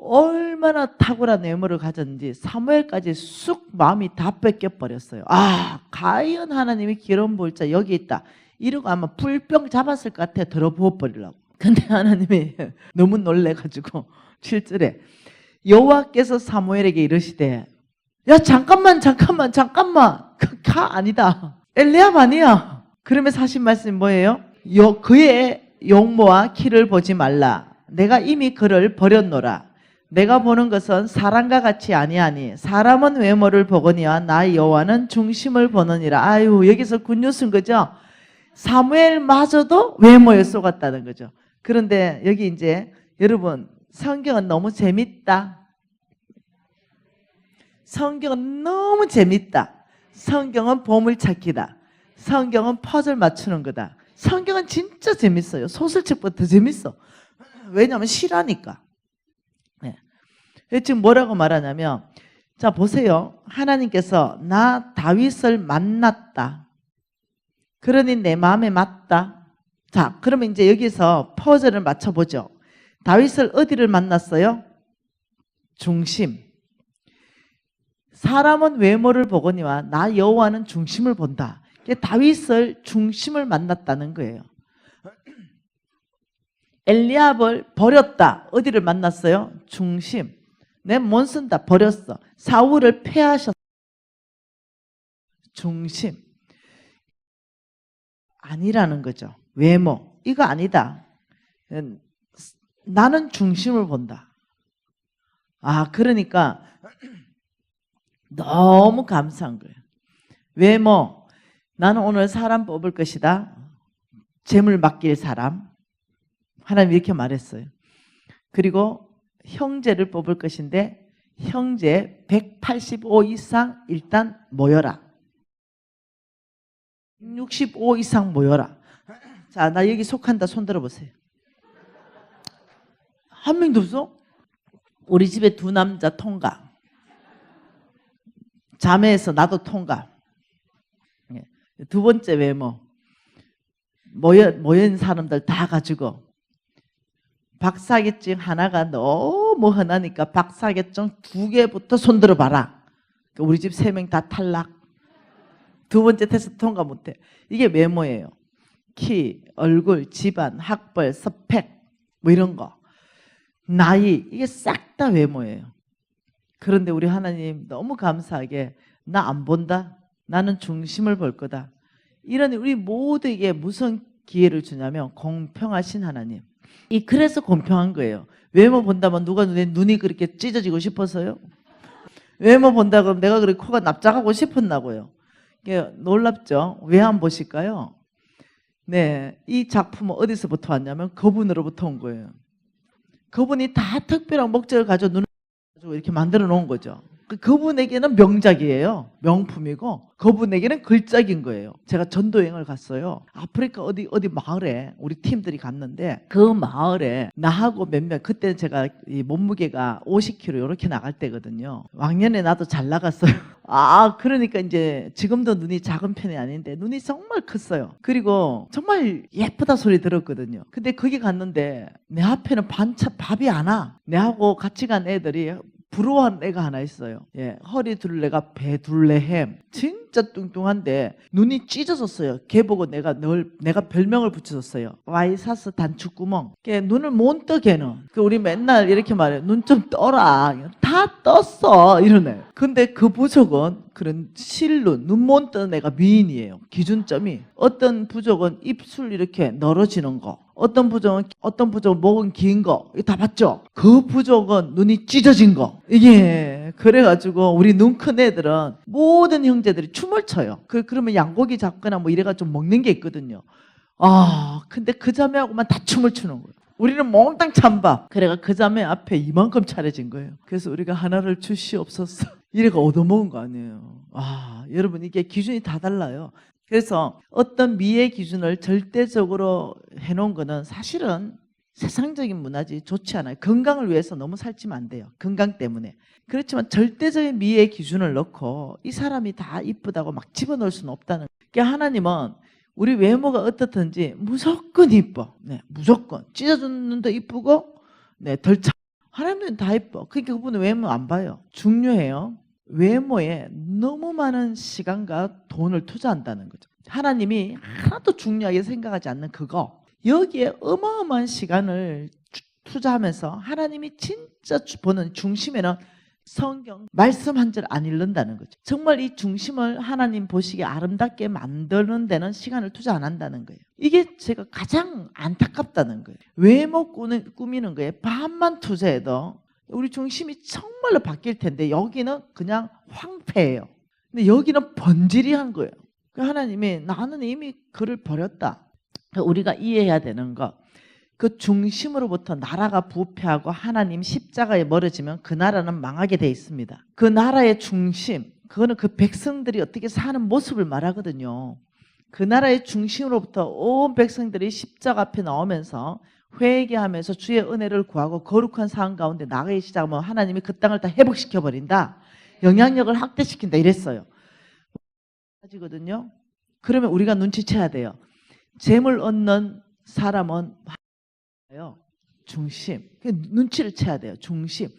얼마나 탁월한 외모를 가졌는지 사무엘까지 쑥 마음이 다 뺏겨버렸어요. 아, 과연 하나님이 기름 부을 자 여기 있다. 이러고 아마 불병 잡았을 것 같아. 들어부어버리려고. 근데 하나님이 너무 놀래가지고 7절에 여호와께서 사무엘에게 이르시되 야 잠깐만 가 아니다. 엘리압 아니야. 그러면서 하신 말씀이 뭐예요? 그의 용모와 키를 보지 말라. 내가 이미 그를 버렸노라. 내가 보는 것은 사람과 같이 아니하니 사람은 외모를 보거니와 나 여호와는 중심을 보느니라. 아유, 여기서 굿뉴스인 거죠. 사무엘마저도 외모에 속았다는 거죠. 그런데 여기 이제 여러분 성경은 너무 재밌다. 성경은 너무 재밌다. 성경은 보물찾기다. 성경은 퍼즐 맞추는 거다. 성경은 진짜 재밌어요. 소설책보다 더 재밌어. 왜냐하면 실하니까. 네. 지금 뭐라고 말하냐면 자 보세요. 하나님께서 나 다윗을 만났다. 그러니 내 마음에 맞다. 자, 그러면 이제 여기서 퍼즐을 맞춰보죠. 다윗을 어디를 만났어요? 중심. 사람은 외모를 보거니와 나 여호와는 중심을 본다. 다윗을 중심을 만났다는 거예요. 엘리압을 버렸다. 어디를 만났어요? 중심. 내 못 쓴다. 버렸어. 사울을 패하셨어. 중심. 아니라는 거죠. 외모. 이거 아니다. 나는 중심을 본다. 아, 그러니까 너무 감사한 거예요. 외모. 나는 오늘 사람 뽑을 것이다. 재물 맡길 사람. 하나님 이렇게 말했어요. 그리고 형제를 뽑을 것인데 형제 185 이상 일단 모여라. 65 이상 모여라. 자, 나 여기 속한다. 손 들어보세요. 한 명도 없어? 우리 집에 두 남자 통과. 자매에서 나도 통과. 두 번째 외모. 모인 사람들 다 가지고 박사계증 하나가 너무 흔하니까 박사계증 2개부터 손들어 봐라. 우리 집 3명 다 탈락. 두 번째 테스트 통과 못해. 이게 외모예요. 키, 얼굴, 집안, 학벌, 스펙 뭐 이런 거. 나이 이게 싹 다 외모예요. 그런데 우리 하나님 너무 감사하게 나 안 본다. 나는 중심을 볼 거다. 이런 우리 모두에게 무슨 기회를 주냐면 공평하신 하나님. 그래서 공평한 거예요. 외모 본다면 누가 눈이 그렇게 찢어지고 싶어서요? 외모 본다 그러면 내가 그렇게 코가 납작하고 싶었나고요. 이게 놀랍죠? 왜 안 보실까요? 네, 이 작품은 어디서부터 왔냐면 그분으로부터 온 거예요. 그분이 다 특별한 목적을 가지고 눈을 가지고 이렇게 만들어 놓은 거죠. 그분에게는 명작이에요. 명품이고 그분에게는 글작인 거예요. 제가 전도 여행을 갔어요. 아프리카 어디 마을에 우리 팀들이 갔는데 그 마을에 나하고 몇몇 그때 제가 이 몸무게가 50kg 이렇게 나갈 때거든요. 왕년에 나도 잘 나갔어요. 그러니까 이제 지금도 눈이 작은 편이 아닌데 눈이 정말 컸어요. 그리고 정말 예쁘다 소리 들었거든요. 근데 거기 갔는데 내 앞에는 밥이 안 와. 내하고 같이 간 애들이 부러워하는 애가 하나 있어요. 허리 둘레가 배 둘레 햄. 진짜 뚱뚱한데 눈이 찢어졌어요. 걔 보고 내가 별명을 붙여줬어요. 와이사스 단축구멍. 걔 눈을 못 떠 걔는. 우리 맨날 이렇게 말해요. 눈 좀 떠라. 다 떴어. 이러네. 근데 그 부족은 그런 실눈, 눈 못 뜨는 애가 미인이에요. 기준점이. 어떤 부족은 입술 이렇게 늘어지는 거. 어떤 부족은 목은 긴 거. 이거 다 봤죠? 그 부족은 눈이 찢어진 거. 이게 그래가지고 우리 눈 큰 애들은 모든 형제들이 춤을 춰요. 그러면 양고기 잡거나 뭐 이래가 좀 먹는 게 있거든요. 근데 그 자매하고만 다 춤을 추는 거예요. 우리는 몽땅 찬밥. 그래가 그 자매 앞에 이만큼 차려진 거예요. 그래서 우리가 하나를 주시옵소서. 이래가 얻어먹은 거 아니에요. 여러분 이게 기준이 다 달라요. 그래서 어떤 미의 기준을 절대적으로 해놓은 거는 사실은 세상적인 문화지 좋지 않아요. 건강을 위해서 너무 살찌면 안 돼요. 건강 때문에. 그렇지만 절대적인 미의 기준을 넣고 이 사람이 다 이쁘다고 막 집어넣을 수는 없다는 거예요. 그러니까 하나님은 우리 외모가 어떻든지 무조건 이뻐. 네, 무조건. 찢어준 눈도 이쁘고 덜 차. 하나님은 다 이뻐. 그러니까 그분은 외모 안 봐요. 중요해요. 외모에 너무 많은 시간과 돈을 투자한다는 거죠. 하나님이 하나도 중요하게 생각하지 않는 그거. 여기에 어마어마한 시간을 투자하면서 하나님이 진짜 보는 중심에는 성경 말씀 한 절 안 읽는다는 거죠. 정말 이 중심을 하나님 보시기에 아름답게 만드는 데는 시간을 투자 안 한다는 거예요. 이게 제가 가장 안타깝다는 거예요. 외모 꾸미는 거에 반만 투자해도 우리 중심이 정말로 바뀔 텐데 여기는 그냥 황폐해요. 근데 여기는 번지리한 거예요. 하나님이 나는 이미 그를 버렸다. 우리가 이해해야 되는 거, 그 중심으로부터 나라가 부패하고 하나님 십자가에 멀어지면 그 나라는 망하게 돼 있습니다. 그 나라의 중심, 그거는 그 백성들이 어떻게 사는 모습을 말하거든요. 그 나라의 중심으로부터 온 백성들이 십자가 앞에 나오면서 회개하면서 주의 은혜를 구하고 거룩한 상황 가운데 나가기 시작하면 하나님이 그 땅을 다 회복시켜버린다. 영향력을 확대시킨다 이랬어요. 가지거든요. 그러면 우리가 눈치채야 돼요. 재물 얻는 사람은 중심. 눈치를 채야 돼요. 중심.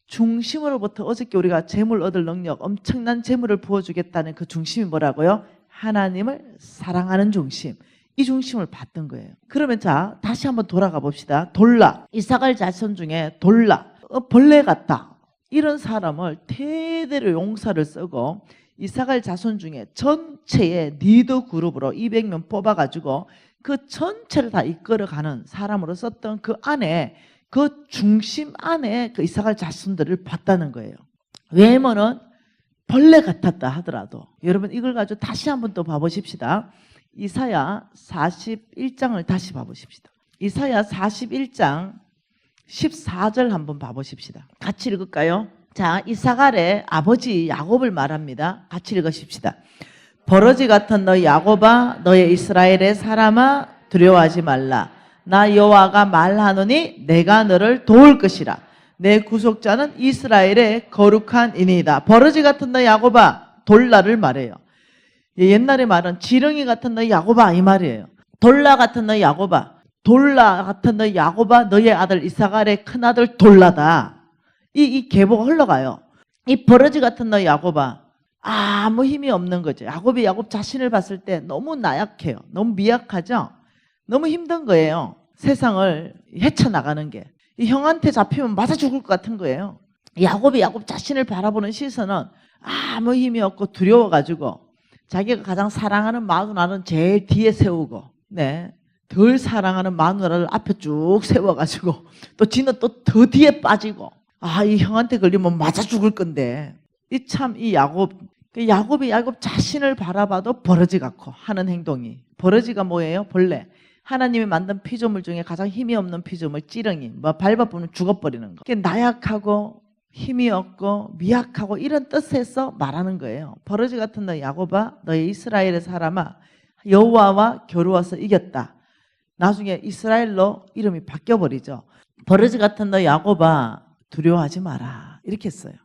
중심으로부터 어저께 우리가 재물 얻을 능력, 엄청난 재물을 부어주겠다는 그 중심이 뭐라고요? 하나님을 사랑하는 중심. 이 중심을 받던 거예요. 그러면 자, 다시 한번 돌아가 봅시다. 돌라. 이삭을 자손 중에 돌라. 벌레 같다. 이런 사람을 대대로 용사를 쓰고 이삭을 자손 중에 전체의 리더 그룹으로 200명 뽑아가지고 그 전체를 다 이끌어가는 사람으로 썼던 그 안에, 그 중심 안에 그 이삭을 자손들을 봤다는 거예요. 외모는 벌레 같았다 하더라도 여러분 이걸 가지고 다시 한번 또 봐보십시다. 이사야 41장을 다시 봐보십시다. 이사야 41장 14절 한번 봐보십시다. 같이 읽을까요? 자, 이사갈의 아버지 야곱을 말합니다. 같이 읽으십시다. 버러지 같은 너 야곱아, 너의 이스라엘의 사람아, 두려워하지 말라. 나 여호와가 말하노니 내가 너를 도울 것이라. 내 구속자는 이스라엘의 거룩한 이니이다. 버러지 같은 너 야곱아, 돌라를 말해요. 옛날에 말은 지렁이 같은 너 야곱아 이 말이에요. 돌라 같은 너 야곱아, 돌라 같은 너 야곱아, 너의 아들 이사갈의 큰아들 돌라다. 이 계보가 흘러가요. 이 버러지 같은 너 야곱아, 아무 힘이 없는 거죠. 야곱이 야곱 자신을 봤을 때 너무 나약해요. 너무 미약하죠. 너무 힘든 거예요. 세상을 헤쳐나가는 게. 이 형한테 잡히면 맞아 죽을 것 같은 거예요. 야곱이 야곱 자신을 바라보는 시선은 아무 힘이 없고 두려워가지고 자기가 가장 사랑하는 마누라는 제일 뒤에 세우고, 네, 덜 사랑하는 마누라를 앞에 쭉 세워가지고 또 지는 또 더 뒤에 빠지고, 이 형한테 걸리면 맞아 죽을 건데, 이 야곱이 야곱 자신을 바라봐도 버러지 같고 하는 행동이, 버러지가 뭐예요? 벌레. 하나님이 만든 피조물 중에 가장 힘이 없는 피조물, 찌렁이. 밟아보면 죽어버리는 거. 나약하고 힘이 없고 미약하고 이런 뜻에서 말하는 거예요. 버러지 같은 너 야곱아, 너의 이스라엘의 사람아, 여호와와 겨루어서 이겼다. 나중에 이스라엘로 이름이 바뀌어버리죠. 버러지 같은 너 야곱아, 두려워하지 마라. 이렇게 했어요.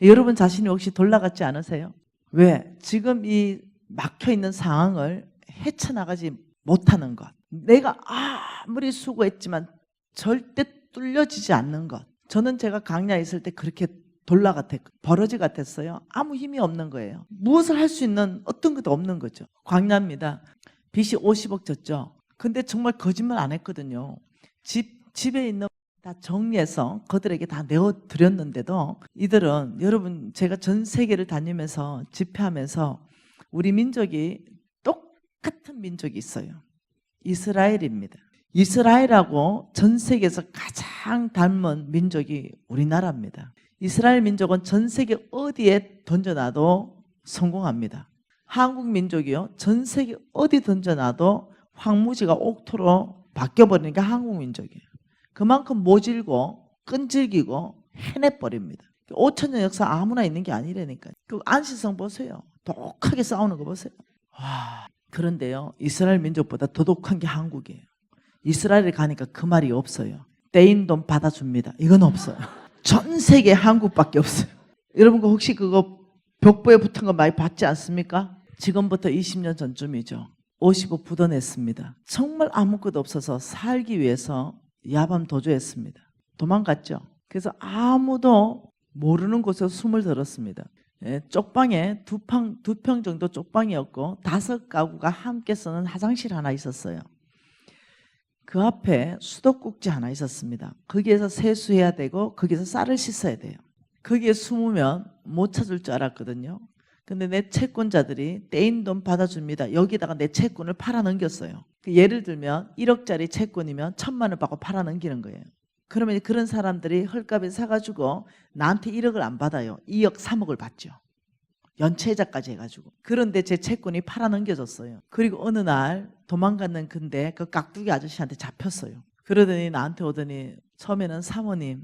여러분 자신이 혹시 돌라 같지 않으세요? 왜? 지금 이 막혀있는 상황을 헤쳐나가지 못하는 것. 내가 아무리 수고했지만 절대 뚫려지지 않는 것. 저는 제가 강야에 있을 때 그렇게 돌라 같았고 버러지 같았어요. 아무 힘이 없는 거예요. 무엇을 할 수 있는 어떤 것도 없는 거죠. 광야입니다. 빚이 50억 졌죠. 근데 정말 거짓말 안 했거든요. 집에 있는 다 정리해서 그들에게 다 내어드렸는데도 이들은, 여러분 제가 전 세계를 다니면서 집회하면서 우리 민족이 똑같은 민족이 있어요. 이스라엘입니다. 이스라엘하고 전 세계에서 가장 닮은 민족이 우리나라입니다. 이스라엘 민족은 전 세계 어디에 던져놔도 성공합니다. 한국 민족이요, 전 세계 어디 던져놔도 황무지가 옥토로 바뀌어버리는 게 한국 민족이에요. 그만큼 모질고 끈질기고 해내버립니다. 5,000년 역사 아무나 있는 게 아니라니까요. 그 안시성 보세요. 독하게 싸우는 거 보세요. 와, 그런데요, 이스라엘 민족보다 더 독한 게 한국이에요. 이스라엘에 가니까 그 말이 없어요. 떼인 돈 받아줍니다. 이건 없어요. 전 세계 한국밖에 없어요. 여러분 혹시 그거 벽보에 붙은 거 많이 봤지 않습니까? 지금부터 20년 전쯤이죠. 55부도 냈습니다. 정말 아무것도 없어서 살기 위해서 야밤 도주했습니다. 도망갔죠. 그래서 아무도 모르는 곳에서 숨을 들었습니다. 쪽방에 두 평 정도 쪽방이었고 5가구가 함께 쓰는 화장실 하나 있었어요. 그 앞에 수도꼭지 하나 있었습니다. 거기에서 세수해야 되고 거기에서 쌀을 씻어야 돼요. 거기에 숨으면 못 찾을 줄 알았거든요. 근데 내 채권자들이 떼인 돈 받아줍니다. 여기다가 내 채권을 팔아넘겼어요. 예를 들면 1억짜리 채권이면 1,000만 원 받고 팔아넘기는 거예요. 그러면 그런 사람들이 헐값에 사가지고 나한테 1억을 안 받아요. 2억, 3억을 받죠. 연체이자까지 해가지고. 그런데 제 채권이 팔아넘겨졌어요. 그리고 어느 날 도망갔는 근데 그 깍두기 아저씨한테 잡혔어요. 그러더니 나한테 오더니 처음에는 사모님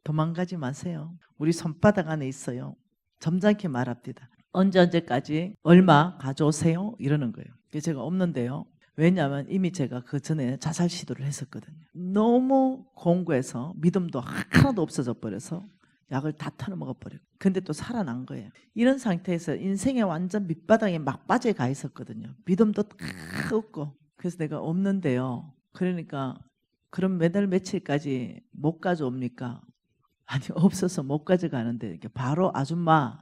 도망가지 마세요. 우리 손바닥 안에 있어요. 점잖게 말합니다. 언제까지 얼마 가져오세요? 이러는 거예요. 그래서 제가 없는데요. 왜냐하면 이미 제가 그 전에 자살 시도를 했었거든요. 너무 공고해서 믿음도 하나도 없어져 버려서 약을 다 털어먹어버리고. 근데 또 살아난 거예요. 이런 상태에서 인생의 완전 밑바닥에 막바지에 가 있었거든요. 믿음도 다 없고. 그래서 내가 없는데요. 그러니까 그럼 매달 며칠까지 못 가져옵니까? 아니 없어서 못 가져가는데 이렇게 바로 아줌마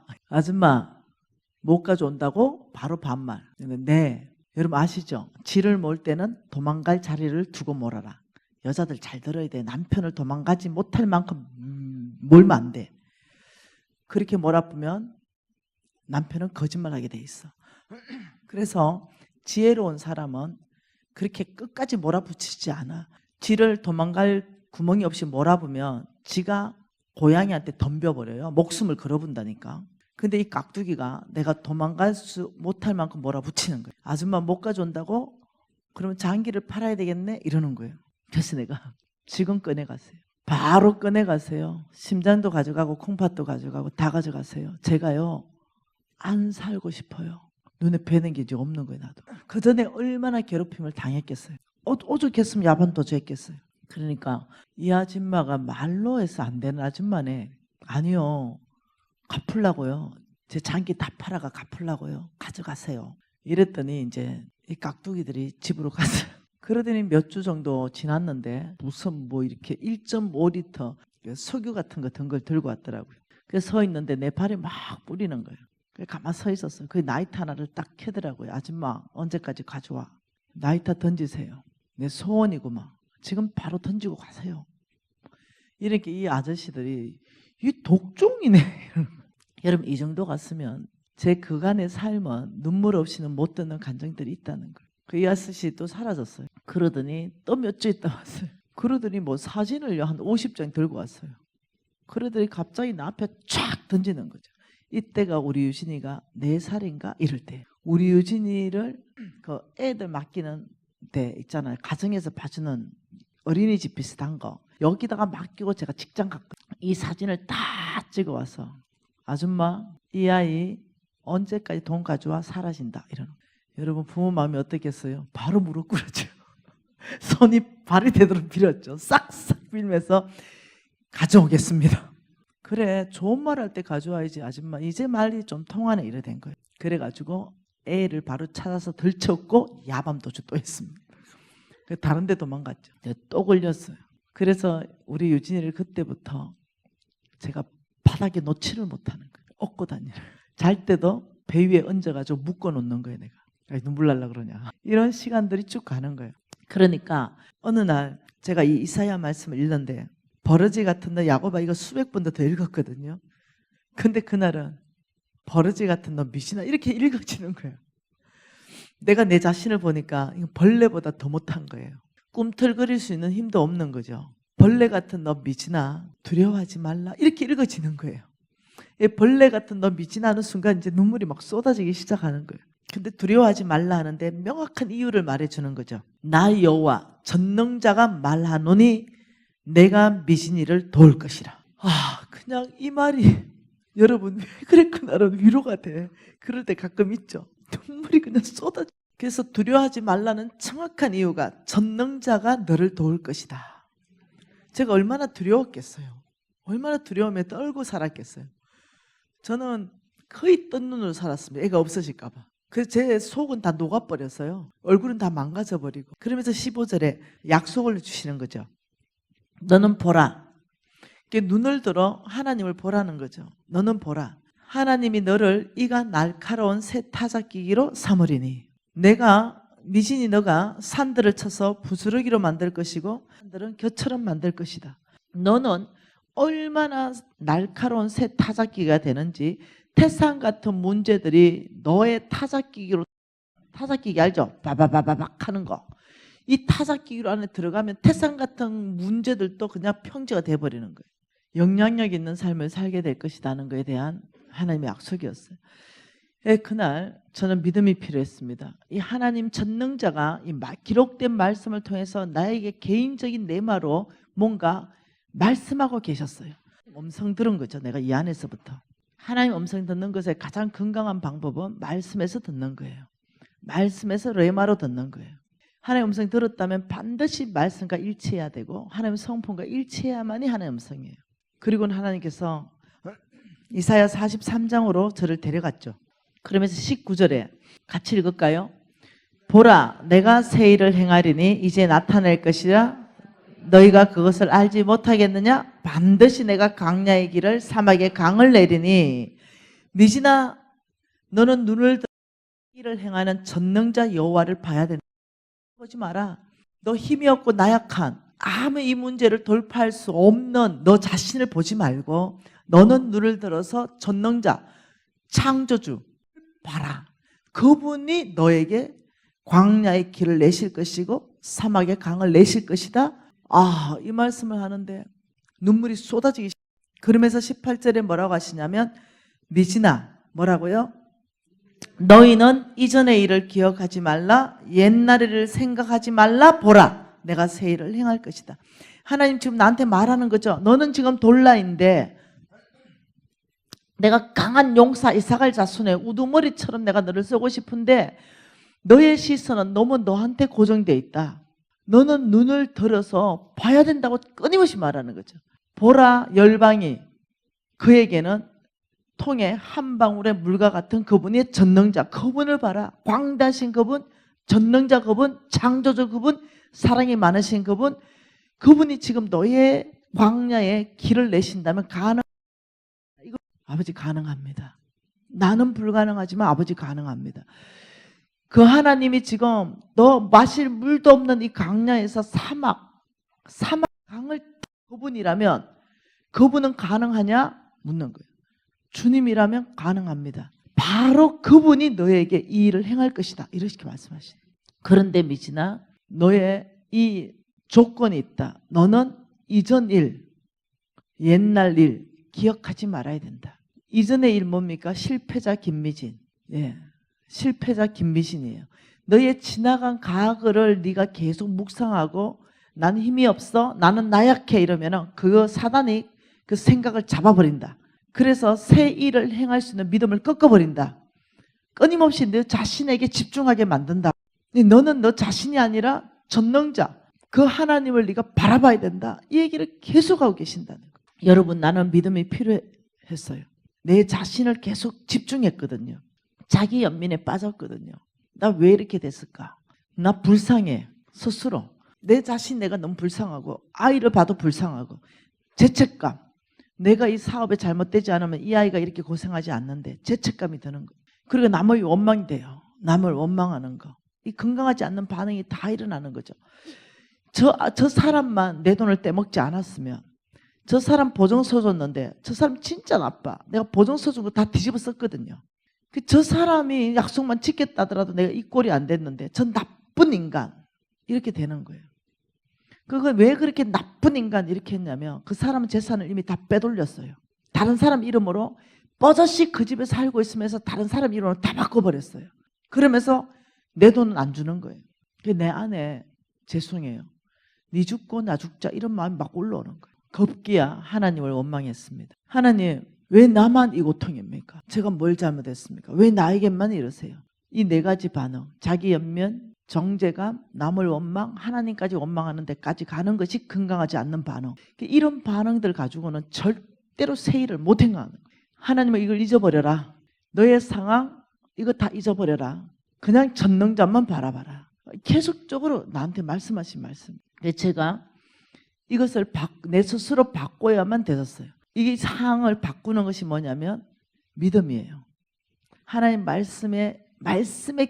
못 가져온다고 바로 반말. 네. 여러분 아시죠? 쥐를 몰 때는 도망갈 자리를 두고 몰아라. 여자들 잘 들어야 돼. 남편을 도망가지 못할 만큼 몰면 안 돼. 그렇게 몰아보면 남편은 거짓말하게 돼 있어. 그래서 지혜로운 사람은 그렇게 끝까지 몰아붙이지 않아. 쥐를 도망갈 구멍이 없이 몰아보면 쥐가 고양이한테 덤벼버려요. 목숨을 걸어본다니까. 근데 이 깍두기가 내가 도망갈 수 못할 만큼 몰아붙이는 거예요. 아줌마 못 가져온다고? 그러면 장기를 팔아야 되겠네? 이러는 거예요. 그래서 내가 지금 꺼내가세요. 바로 꺼내가세요. 심장도 가져가고 콩팥도 가져가고 다 가져가세요. 제가요 안 살고 싶어요. 눈에 뵈는 게 이제 없는 거예요. 나도. 그 전에 얼마나 괴롭힘을 당했겠어요. 오죽했으면 야반도주 했겠어요. 그러니까 이 아줌마가 말로 해서 안 되는 아줌마네. 아니요. 갚으려고요. 제 장기 다 팔아가 갚으려고요. 가져가세요. 이랬더니 이제 이 깍두기들이 집으로 갔어요. 그러더니 몇 주 정도 지났는데 무슨 뭐 이렇게 1.5리터 석유 같은 거 든 걸 들고 왔더라고요. 그래서 서 있는데 내 발에 막 뿌리는 거예요. 가만 서 있었어요. 그 나이트 하나를 딱 켜더라고요. 아줌마 언제까지 가져와. 나이트 던지세요. 내 소원이구만. 지금 바로 던지고 가세요. 이렇게 이 아저씨들이 이 독종이네. 여러분 이 정도 갔으면 제 그간의 삶은 눈물 없이는 못 듣는 감정들이 있다는 거예요. 그 이 아저씨 또 사라졌어요. 그러더니 또 몇 주 있다 왔어요. 그러더니 뭐 사진을 한 50장 들고 왔어요. 그러더니 갑자기 나 앞에 쫙 던지는 거죠. 이때가 우리 유진이가 4살인가 이럴 때 우리 유진이를 그 애들 맡기는 데 있잖아요. 가정에서 봐주는 어린이집 비슷한 거 여기다가 맡기고 제가 직장 갔거든요. 이 사진을 다 찍어와서 아줌마 이 아이 언제까지 돈 가져와 사라진다 이러는 거예요. 여러분 부모 마음이 어떻겠어요? 바로 무릎 꿇었죠. 손이 발이 되도록 빌었죠. 싹싹 빌면서 가져오겠습니다. 그래 좋은 말 할 때 가져와야지 아줌마 이제 말이 좀 통하네 이래 된 거예요. 그래가지고 애를 바로 찾아서 들쳤고 야밤도주 또 했습니다. 다른 데 도망갔죠. 또 걸렸어요. 그래서 우리 유진이를 그때부터 제가 바닥에 놓지를 못하는 거예요. 업고 다니는. 잘 때도 배 위에 얹어가지고 묶어놓는 거예요. 내가 눈물 날라 그러냐. 이런 시간들이 쭉 가는 거예요. 그러니까 어느 날 제가 이 이사야 말씀을 읽는데 버러지 같은 너 야곱아 이거 수백 번도 더 읽었거든요. 근데 그날은 버러지 같은 너 미신아 이렇게 읽어지는 거예요. 내가 내 자신을 보니까 벌레보다 더 못한 거예요. 꿈틀거릴 수 있는 힘도 없는 거죠. 벌레 같은 너 미진아 두려워하지 말라 이렇게 읽어지는 거예요. 벌레 같은 너 미진아 하는 순간 이제 눈물이 막 쏟아지기 시작하는 거예요. 근데 두려워하지 말라 하는데 명확한 이유를 말해주는 거죠. 나 여호와 전능자가 말하노니 내가 미진이를 도울 것이라. 그냥 이 말이 여러분 왜 그래 그날은 위로가 돼. 그럴 때 가끔 있죠. 눈물이 그냥 쏟아져. 그래서 두려워하지 말라는 정확한 이유가 전능자가 너를 도울 것이다. 제가 얼마나 두려웠겠어요. 얼마나 두려움에 떨고 살았겠어요. 저는 거의 뜬 눈으로 살았습니다. 애가 없어질까 봐. 그래서 제 속은 다 녹아버렸어요. 얼굴은 다 망가져버리고. 그러면서 15절에 약속을 주시는 거죠. 너는 보라. 눈을 들어 하나님을 보라는 거죠. 너는 보라. 하나님이 너를 이가 날카로운 새 타작기기로 삼으리니 내가 미진이 너가 산들을 쳐서 부스러기로 만들 것이고 산들은 겨처럼 만들 것이다. 너는 얼마나 날카로운 새 타작기가 되는지 태산 같은 문제들이 너의 타작기기로 타작기기 알죠? 바바바바박 하는 거. 이 타작기기로 안에 들어가면 태산 같은 문제들도 그냥 평지가 돼버리는 거예요. 영향력 있는 삶을 살게 될 것이라는 것에 대한 하나님의 약속이었어요. 그날 저는 믿음이 필요했습니다. 이 하나님 전능자가 이 기록된 말씀을 통해서 나에게 개인적인 내마로 뭔가 말씀하고 계셨어요. 음성 들은 거죠. 내가 이 안에서부터. 하나님 음성 듣는 것의 가장 건강한 방법은 말씀에서 듣는 거예요. 말씀에서 레마로 듣는 거예요. 하나님 음성 들었다면 반드시 말씀과 일치해야 되고 하나님 성품과 일치해야만이 하나님 음성이에요. 그리고는 하나님께서 이사야 43장으로 저를 데려갔죠. 그러면서 19절에 같이 읽을까요? 보라 내가 새 일을 행하리니 이제 나타낼 것이라 너희가 그것을 알지 못하겠느냐? 반드시 내가 광야의 길을 사막에 강을 내리니 미지나 너는 눈을 들어 일을 행하는 전능자 여호와를 봐야 된다. 보지 마라. 너 힘이 없고 나약한 아무 이 문제를 돌파할 수 없는 너 자신을 보지 말고 너는 눈을 들어서 전능자 창조주 봐라. 그분이 너에게 광야의 길을 내실 것이고 사막의 강을 내실 것이다. 아, 이 말씀을 하는데 눈물이 쏟아지기 시작해요. 그러면서 18절에 뭐라고 하시냐면 미지나 뭐라고요? 너희는 이전의 일을 기억하지 말라. 옛날 일을 생각하지 말라. 보라 내가 새 일을 행할 것이다. 하나님 지금 나한테 말하는 거죠. 너는 지금 돌라인데 내가 강한 용사 이삭을 자손의 우두머리처럼 내가 너를 쓰고 싶은데 너의 시선은 너무 너한테 고정되어 있다. 너는 눈을 들어서 봐야 된다고 끊임없이 말하는 거죠. 보라 열방이 그에게는 통에 한 방울의 물과 같은 그분이 전능자 그분을 봐라. 광대하신 그분, 전능자 그분, 창조주 그분, 사랑이 많으신 그분, 그분이 지금 너의 광야에 길을 내신다면 이거 아버지 가능합니다. 나는 불가능하지만 아버지 가능합니다. 그 하나님이 지금 너 마실 물도 없는 이 광야에서 사막 강을 그분이라면 그분은 가능하냐? 묻는 거예요. 주님이라면 가능합니다. 바로 그분이 너에게 이 일을 행할 것이다. 이렇게 말씀하시네요. 그런데 미지나 너의 이 조건이 있다. 너는 이전 일, 옛날 일 기억하지 말아야 된다. 이전의 일 뭡니까? 실패자 김미진. 예. 실패자 김미진이에요. 너의 지나간 과거를 네가 계속 묵상하고 나는 힘이 없어, 나는 나약해 이러면은 그 사단이 그 생각을 잡아버린다. 그래서 새 일을 행할 수 있는 믿음을 꺾어버린다. 끊임없이 너 자신에게 집중하게 만든다. 너는 너 자신이 아니라 전능자 그 하나님을 네가 바라봐야 된다. 이 얘기를 계속하고 계신다는 거예요. 여러분 나는 믿음이 필요했어요. 내 자신을 계속 집중했거든요. 자기 연민에 빠졌거든요. 나 왜 이렇게 됐을까? 나 불쌍해. 스스로. 내 자신 내가 너무 불쌍하고 아이를 봐도 불쌍하고 죄책감. 내가 이 사업에 잘못되지 않으면 이 아이가 이렇게 고생하지 않는데 죄책감이 드는 거. 그리고 남의 원망이 돼요. 남을 원망하는 거. 이 건강하지 않는 반응이 다 일어나는 거죠. 저 사람만 내 돈을 떼먹지 않았으면 저 사람 보증서 줬는데 저 사람 진짜 나빠. 내가 보증서 준 거 다 뒤집어 썼거든요. 저 사람이 약속만 지켰다더라도 내가 이 꼴이 안 됐는데 저 나쁜 인간 이렇게 되는 거예요. 그걸 왜 그렇게 나쁜 인간 이렇게 했냐면 그 사람은 재산을 이미 다 빼돌렸어요. 다른 사람 이름으로 뻗어씩 그 집에 살고 있으면서 다른 사람 이름으로 다 바꿔버렸어요. 그러면서 내 돈은 안 주는 거예요. 내 안에 죄송해요. 네 죽고 나 죽자 이런 마음이 막 올라오는 거예요. 급기야 하나님을 원망했습니다. 하나님 왜 나만 이 고통입니까? 제가 뭘 잘못했습니까? 왜 나에게만 이러세요? 이 네 가지 반응, 자기 연면, 정죄감, 남을 원망, 하나님까지 원망하는 데까지 가는 것이 건강하지 않는 반응. 이런 반응들 가지고는 절대로 새 일을 못 행하는 거예요. 하나님은 이걸 잊어버려라. 너의 상황 이거 다 잊어버려라. 그냥 전능자만 바라봐라. 계속적으로 나한테 말씀하신 말씀. 제가 이것을 내 스스로 바꿔야만 되었어요. 이 상황을 바꾸는 것이 뭐냐면 믿음이에요. 하나님 말씀에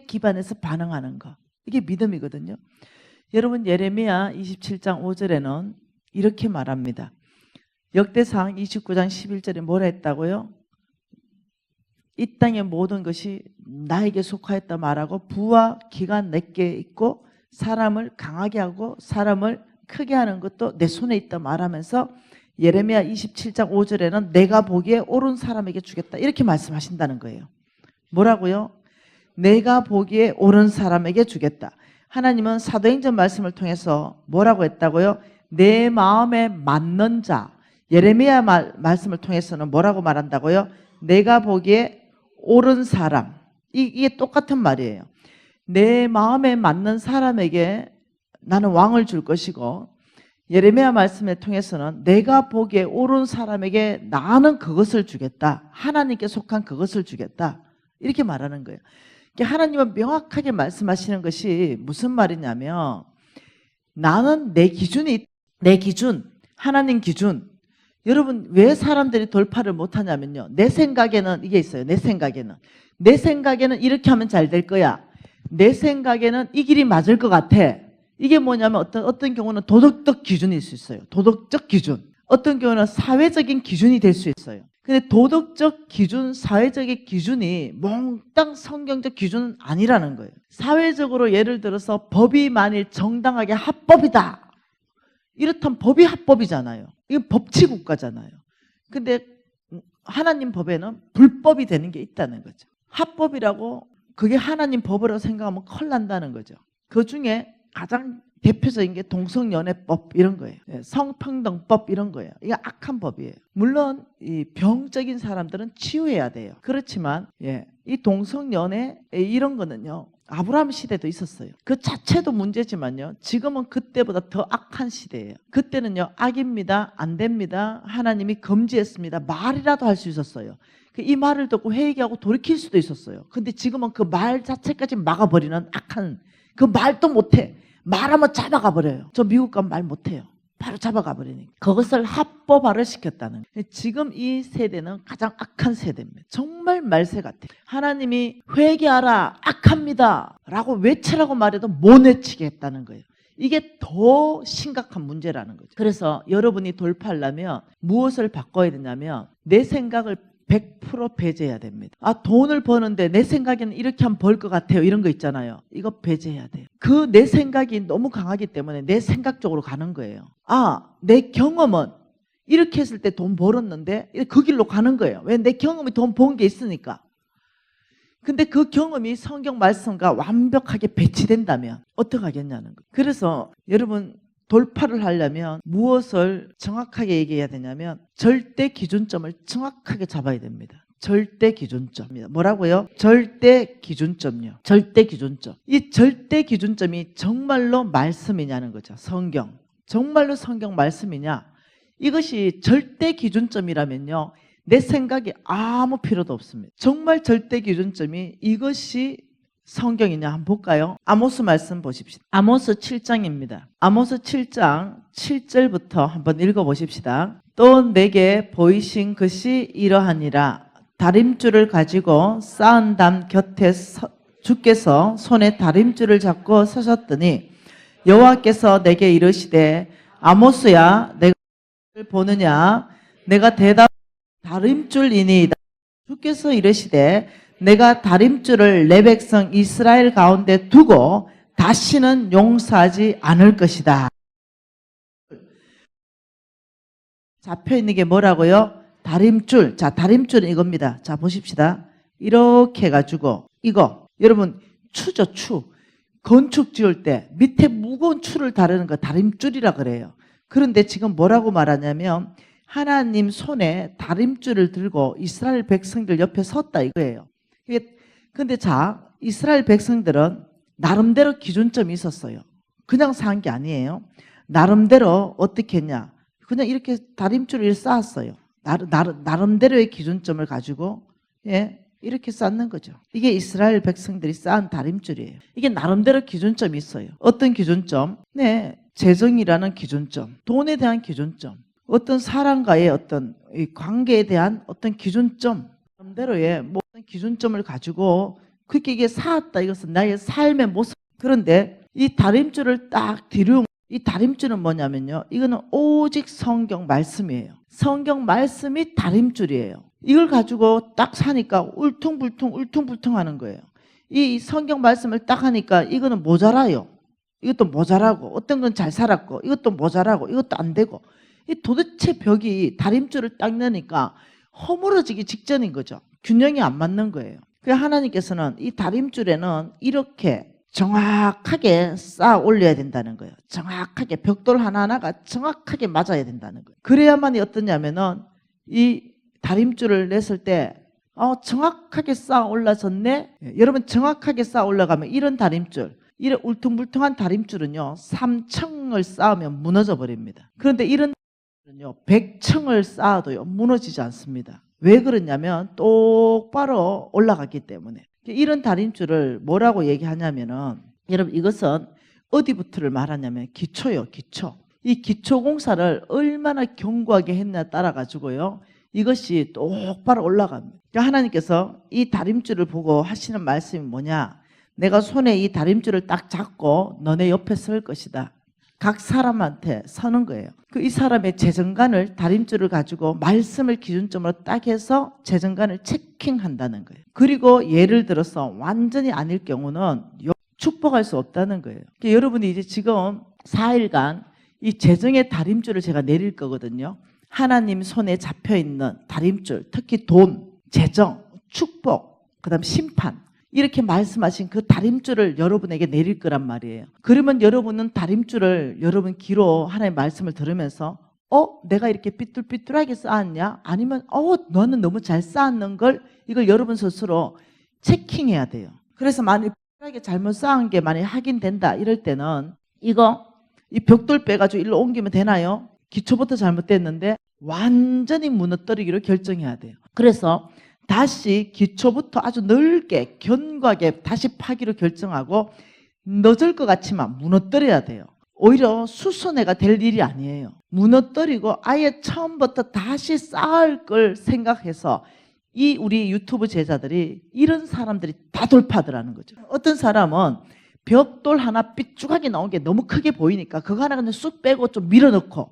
기반해서 반응하는 거. 이게 믿음이거든요. 여러분 예레미야 27장 5절에는 이렇게 말합니다. 역대상 29장 11절에 뭐라 했다고요? 이 땅의 모든 것이 나에게 속하였다 말하고 부와 기가 내게 있고 사람을 강하게 하고 사람을 크게 하는 것도 내 손에 있다 말하면서 예레미야 27장 5절에는 내가 보기에 옳은 사람에게 주겠다 이렇게 말씀하신다는 거예요. 뭐라고요? 내가 보기에 옳은 사람에게 주겠다. 하나님은 사도행전 말씀을 통해서 뭐라고 했다고요? 내 마음에 맞는 자. 예레미야 말씀을 통해서는 뭐라고 말한다고요? 내가 보기에 옳은 사람. 이게 똑같은 말이에요. 내 마음에 맞는 사람에게 나는 왕을 줄 것이고 예레미야 말씀을 통해서는 내가 보기에 옳은 사람에게 나는 그것을 주겠다. 하나님께 속한 그것을 주겠다. 이렇게 말하는 거예요. 하나님은 명확하게 말씀하시는 것이 무슨 말이냐면 나는 내 기준, 하나님 기준. 여러분 왜 사람들이 돌파를 못하냐면요. 내 생각에는 이게 있어요. 내 생각에는 이렇게 하면 잘 될 거야. 내 생각에는 이 길이 맞을 것 같아. 이게 뭐냐면 어떤 경우는 도덕적 기준일 수 있어요. 도덕적 기준. 어떤 경우는 사회적인 기준이 될 수 있어요. 근데 도덕적 기준, 사회적인 기준이 몽땅 성경적 기준은 아니라는 거예요. 사회적으로 예를 들어서 법이 만일 정당하게 합법이다. 이렇다면 법이 합법이잖아요. 이건 법치국가잖아요. 근데 하나님 법에는 불법이 되는 게 있다는 거죠. 합법이라고 그게 하나님 법이라고 생각하면 큰일 난다는 거죠. 그 중에 가장 대표적인 게 동성연애법 이런 거예요. 성평등법 이런 거예요. 이게 악한 법이에요. 물론 이 병적인 사람들은 치유해야 돼요. 그렇지만 이 동성연애 이런 거는요. 아브라함 시대도 있었어요. 그 자체도 문제지만요. 지금은 그때보다 더 악한 시대예요. 그때는요. 악입니다. 안 됩니다. 하나님이 금지했습니다. 말이라도 할 수 있었어요. 이 말을 듣고 회개하고 돌이킬 수도 있었어요. 근데 지금은 그 말 자체까지 막아버리는 악한 그 말도 못해. 말하면 잡아가 버려요. 저 미국 가면 말 못해요. 바로 잡아가 버리니까. 그것을 합법화를 시켰다는 거예요. 지금 이 세대는 가장 악한 세대입니다. 정말 말세 같아요. 하나님이 회개하라 악합니다 라고 외치라고 말해도 못 외치게 했다는 거예요. 이게 더 심각한 문제라는 거죠. 그래서 여러분이 돌파하려면 무엇을 바꿔야 되냐면 내 생각을 100% 배제해야 됩니다. 돈을 버는데 내 생각에는 이렇게 하면 벌 것 같아요. 이런 거 있잖아요. 이거 배제해야 돼요. 그 내 생각이 너무 강하기 때문에 내 생각 쪽으로 가는 거예요. 내 경험은 이렇게 했을 때 돈 벌었는데 그 길로 가는 거예요. 왜? 내 경험이 돈 번 게 있으니까. 근데 그 경험이 성경 말씀과 완벽하게 배치된다면 어떻게 하겠냐는 거예요. 그래서 여러분 돌파를 하려면 무엇을 정확하게 얘기해야 되냐면 절대 기준점을 정확하게 잡아야 됩니다. 절대 기준점입니다. 뭐라고요? 절대 기준점요. 절대 기준점. 이 절대 기준점이 정말로 말씀이냐는 거죠. 성경. 정말로 성경 말씀이냐? 이것이 절대 기준점이라면요. 내 생각이 아무 필요도 없습니다. 정말 절대 기준점이 이것이 성경이냐 한번 볼까요? 아모스 말씀 보십시다. 아모스 7장입니다. 아모스 7장 7절부터 한번 읽어보십시다. 또 내게 보이신 것이 이러하니라. 다림줄을 가지고 쌓은 담 곁에 주께서 손에 다림줄을 잡고 서셨더니 여호와께서 내게 이르시되 아모스야 내가 보느냐? 내가 대답 다림줄이니이다. 주께서 이르시되 내가 다림줄을 내 백성 이스라엘 가운데 두고 다시는 용서하지 않을 것이다. 잡혀있는 게 뭐라고요? 다림줄. 자, 다림줄은 이겁니다. 자, 보십시다. 이렇게 해가지고 이거 여러분 추죠. 추. 건축 지을 때 밑에 무거운 추를 다루는 거 다림줄이라 그래요. 그런데 지금 뭐라고 말하냐면 하나님 손에 다림줄을 들고 이스라엘 백성들 옆에 섰다 이거예요. 근데 자, 이스라엘 백성들은 나름대로 기준점이 있었어요. 그냥 산 게 아니에요. 나름대로 어떻게 했냐. 그냥 이렇게 다림줄을 쌓았어요. 나름대로의 기준점을 가지고 이렇게 쌓는 거죠. 이게 이스라엘 백성들이 쌓은 다림줄이에요. 이게 나름대로 기준점이 있어요. 어떤 기준점? 재정이라는 기준점, 돈에 대한 기준점, 어떤 사람과의 어떤 관계에 대한 어떤 기준점, 나름대로의 모든 기준점을 가지고 그렇게 이게 쌓았다. 이것은 나의 삶의 모습. 그런데 이 다림줄을 딱 뒤로 이 다림줄은 뭐냐면요. 이거는 오직 성경 말씀이에요. 성경 말씀이 다림줄이에요. 이걸 가지고 딱 사니까 울퉁불퉁 하는 거예요. 이 성경 말씀을 딱 하니까 이거는 모자라요. 이것도 모자라고 어떤 건 잘 살았고 이것도 모자라고 이것도 안 되고 이 도대체 벽이 다림줄을 딱 넣으니까 허물어지기 직전인 거죠. 균형이 안 맞는 거예요. 그래서 하나님께서는 이 다림줄에는 이렇게 정확하게 쌓아 올려야 된다는 거예요. 정확하게 벽돌 하나하나가 정확하게 맞아야 된다는 거예요. 그래야만이 어떠냐면은 이 다림줄을 냈을 때 정확하게 쌓아 올라졌네. 여러분 정확하게 쌓아 올라가면 이런 다림줄, 이런 울퉁불퉁한 다림줄은요 3층을 쌓으면 무너져 버립니다. 그런데 이런 다림줄은요 100층을 쌓아도요 무너지지 않습니다. 왜 그러냐면 똑바로 올라갔기 때문에. 이런 다림줄을 뭐라고 얘기하냐면은 여러분 이것은 어디부터를 말하냐면 기초요. 기초. 이 기초공사를 얼마나 견고하게 했냐에 따라 가지고요. 이것이 똑바로 올라갑니다. 그러니까 하나님께서 이 다림줄을 보고 하시는 말씀이 뭐냐. 내가 손에 이 다림줄을 딱 잡고 너네 옆에 설 것이다. 각 사람한테 서는 거예요. 이 사람의 재정관을 다림줄을 가지고 말씀을 기준점으로 딱 해서 재정관을 체킹한다는 거예요. 그리고 예를 들어서 완전히 아닐 경우는 축복할 수 없다는 거예요. 그러니까 여러분이 이제 지금 4일간 이 재정의 다림줄을 제가 내릴 거거든요. 하나님 손에 잡혀있는 다림줄, 특히 돈, 재정, 축복, 그 다음 심판 이렇게 말씀하신 그 다림줄을 여러분에게 내릴 거란 말이에요. 그러면 여러분은 다림줄을 여러분 귀로 하나님의 말씀을 들으면서 내가 이렇게 삐뚤삐뚤하게 쌓았냐? 아니면 너는 너무 잘 쌓았는 걸 이걸 여러분 스스로 체킹해야 돼요. 그래서 만약 삐뚤하게 잘못 쌓은 게 만약 확인된다 이럴 때는 이 벽돌 빼가지고 일로 옮기면 되나요? 기초부터 잘못됐는데 완전히 무너뜨리기로 결정해야 돼요. 그래서 다시 기초부터 아주 넓게 견고하게 다시 파기로 결정하고 늦을 것 같지만 무너뜨려야 돼요. 오히려 수선회가 될 일이 아니에요. 무너뜨리고 아예 처음부터 다시 쌓을 걸 생각해서 이 우리 유튜브 제자들이 이런 사람들이 다 돌파더라는 거죠. 어떤 사람은 벽돌 하나 삐죽하게 나온 게 너무 크게 보이니까 그거 하나 그냥 쑥 빼고 좀 밀어넣고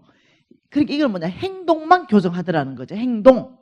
그러니까 이걸 뭐냐 행동만 교정하더라는 거죠. 행동.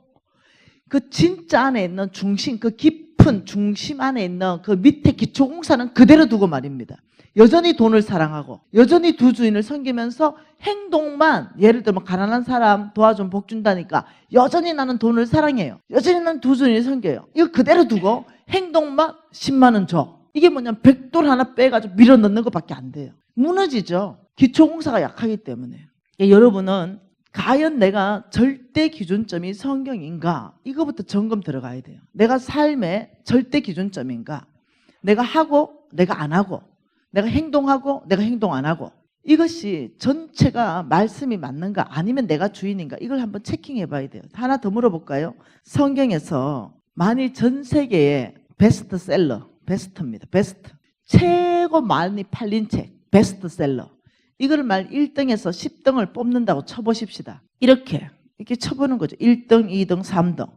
그 진짜 안에 있는 중심, 그 깊은 중심 안에 있는 그 밑에 기초공사는 그대로 두고 말입니다. 여전히 돈을 사랑하고 여전히 두 주인을 섬기면서 행동만 예를 들면 가난한 사람 도와주면 복 준다니까 여전히 나는 돈을 사랑해요. 여전히 나는 두 주인을 섬겨요. 이거 그대로 두고 행동만 10만 원 줘. 이게 뭐냐면 벽돌 하나 빼가지고 밀어넣는 것밖에 안 돼요. 무너지죠. 기초공사가 약하기 때문에. 여러분은 과연 내가 절대 기준점이 성경인가? 이거부터 점검 들어가야 돼요. 내가 삶의 절대 기준점인가? 내가 하고 내가 안 하고 내가 행동하고 내가 행동 안 하고 이것이 전체가 말씀이 맞는가 아니면 내가 주인인가 이걸 한번 체킹해 봐야 돼요. 하나 더 물어볼까요? 성경에서 만일 전 세계의 베스트셀러 베스트입니다. 베스트 최고 많이 팔린 책 베스트셀러 이거를 말 1등에서 10등을 뽑는다고 쳐보십시다. 이렇게 쳐보는 거죠. 1등, 2등, 3등.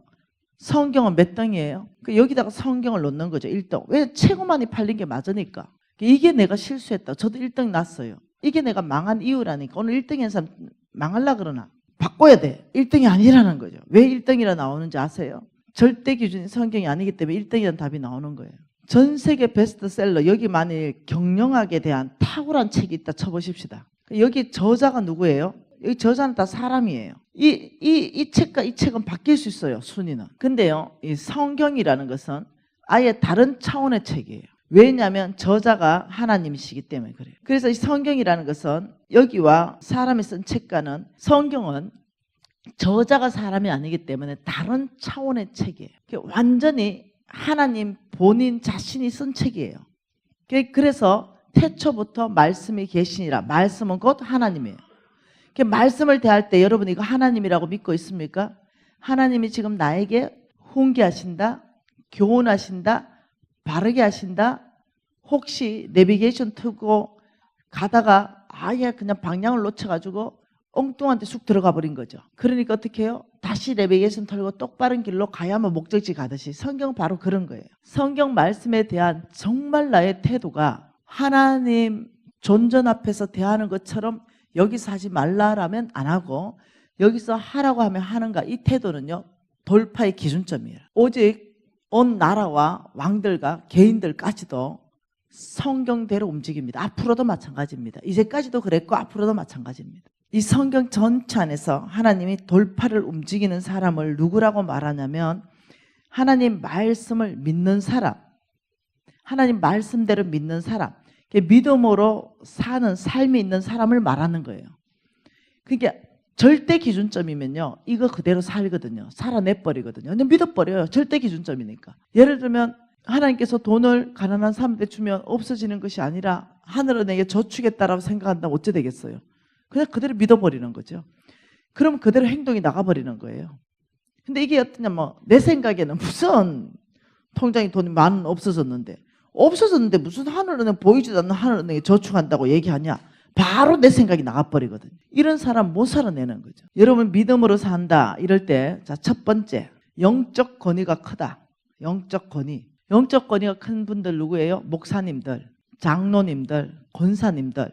성경은 몇 등이에요? 여기다가 성경을 놓는 거죠. 1등. 왜 최고 많이 팔린 게 맞으니까. 이게 내가 실수했다. 저도 1등 났어요. 이게 내가 망한 이유라니까. 오늘 1등인 사람 망하려고 그러나? 바꿔야 돼. 1등이 아니라는 거죠. 왜 1등이라 나오는지 아세요? 절대 기준이 성경이 아니기 때문에 1등이라는 답이 나오는 거예요. 전 세계 베스트셀러 여기 만일 경영학에 대한 탁월한 책이 있다 쳐보십시다. 여기 저자가 누구예요? 여기 저자는 다 사람이에요. 이 책과 이 책은 바뀔 수 있어요. 순위는. 근데요 이 성경이라는 것은 아예 다른 차원의 책이에요. 왜냐하면 저자가 하나님이시기 때문에 그래요. 그래서 이 성경이라는 것은 여기와 사람이 쓴 책과는 성경은 저자가 사람이 아니기 때문에 다른 차원의 책이에요. 완전히 하나님 본인 자신이 쓴 책이에요. 그래서 태초부터 말씀이 계시니라. 말씀은 곧 하나님이에요. 말씀을 대할 때 여러분 이거 하나님이라고 믿고 있습니까? 하나님이 지금 나에게 훈계하신다, 교훈하신다, 바르게 하신다. 혹시 내비게이션 틀고 가다가 아예 그냥 방향을 놓쳐가지고 엉뚱한 데 쑥 들어가 버린 거죠. 그러니까 어떻게 해요? 다시 내비게이션 털고 똑바른 길로 가야만 목적지 가듯이 성경은 바로 그런 거예요. 성경 말씀에 대한 정말 나의 태도가 하나님 존전 앞에서 대하는 것처럼 여기서 하지 말라라면 안 하고 여기서 하라고 하면 하는가 이 태도는요 돌파의 기준점이에요. 오직 온 나라와 왕들과 개인들까지도 성경대로 움직입니다. 앞으로도 마찬가지입니다. 이제까지도 그랬고 앞으로도 마찬가지입니다. 이 성경 전체 안에서 하나님이 돌파를 움직이는 사람을 누구라고 말하냐면 하나님 말씀을 믿는 사람, 하나님 말씀대로 믿는 사람, 믿음으로 사는 삶이 있는 사람을 말하는 거예요. 그러니까 절대 기준점이면요 이거 그대로 살거든요. 살아내버리거든요. 근데 믿어버려요. 절대 기준점이니까. 예를 들면 하나님께서 돈을 가난한 사람한테 주면 없어지는 것이 아니라 하늘은 내게 저축했다라고 생각한다면 어찌 되겠어요? 그냥 그대로 믿어버리는 거죠. 그럼 그대로 행동이 나가버리는 거예요. 근데 이게 어떠냐면 내 생각에는 통장에 돈이 만 없어졌는데 무슨 하늘은행 보이지도 않는 하늘은행에 저축한다고 얘기하냐. 바로 내 생각이 나가버리거든요. 이런 사람 못 살아내는 거죠. 여러분 믿음으로 산다 이럴 때 자, 첫 번째 영적 권위가 크다. 영적 권위. 영적 권위가 큰 분들 누구예요? 목사님들, 장로님들, 권사님들.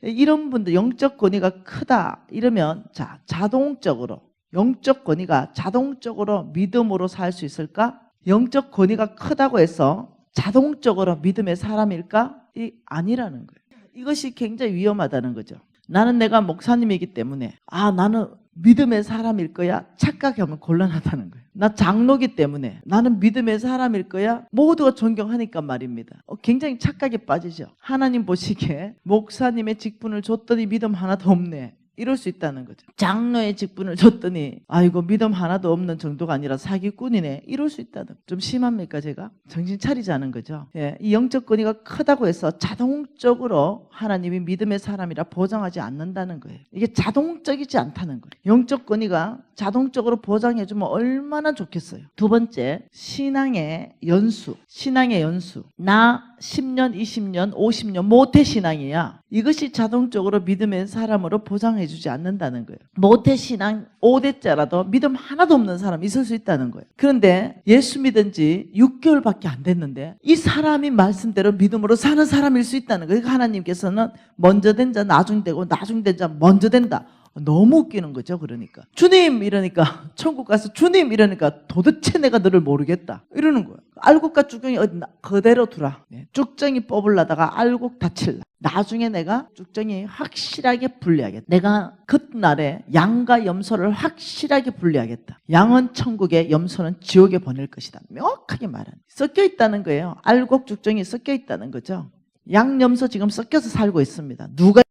이런 분들 영적 권위가 크다 이러면 자 자동적으로 영적 권위가 자동적으로 믿음으로 살 수 있을까? 영적 권위가 크다고 해서 자동적으로 믿음의 사람일까? 아니라는 거예요. 이것이 굉장히 위험하다는 거죠. 나는 내가 목사님이기 때문에 나는 믿음의 사람일 거야 착각하면 곤란하다는 거예요. 나 장로기 때문에 나는 믿음의 사람일 거야 모두가 존경하니까 말입니다. 굉장히 착각에 빠지죠. 하나님 보시기에 목사님의 직분을 줬더니 믿음 하나도 없네 이럴 수 있다는 거죠. 장로의 직분을 줬더니 아이고 믿음 하나도 없는 정도가 아니라 사기꾼이네 이럴 수 있다는 거죠. 좀 심합니까 제가? 정신 차리자는 거죠. 예, 이 영적 권위가 크다고 해서 자동적으로 하나님이 믿음의 사람이라 보장하지 않는다는 거예요. 이게 자동적이지 않다는 거예요. 영적 권위가 자동적으로 보장해주면 얼마나 좋겠어요. 두 번째 신앙의 연수. 신앙의 연수. 나 10년, 20년, 50년 모태신앙이야. 이것이 자동적으로 믿음의 사람으로 보장해주지 않는다는 거예요. 모태신앙 5대째라도 믿음 하나도 없는 사람 있을 수 있다는 거예요. 그런데 예수 믿은 지 6개월밖에 안 됐는데 이 사람이 말씀대로 믿음으로 사는 사람일 수 있다는 거예요. 하나님께서는 먼저 된 자 나중 되고 나중 된 자 먼저 된다. 너무 웃기는 거죠. 그러니까 주님 이러니까 천국 가서 주님 이러니까 도대체 내가 너를 모르겠다 이러는 거예요. 알곡과 쭉정이 그대로 두라. 쭉정이 뽑으려다가 알곡 다칠라. 나중에 내가 쭉정이 확실하게 분리하겠다. 내가 그날에 양과 염소를 확실하게 분리하겠다. 양은 천국에 염소는 지옥에 보낼 것이다. 명확하게 말하는 섞여 있다는 거예요. 알곡 쭉정이 섞여 있다는 거죠. 양 염소 지금 섞여서 살고 있습니다. 누가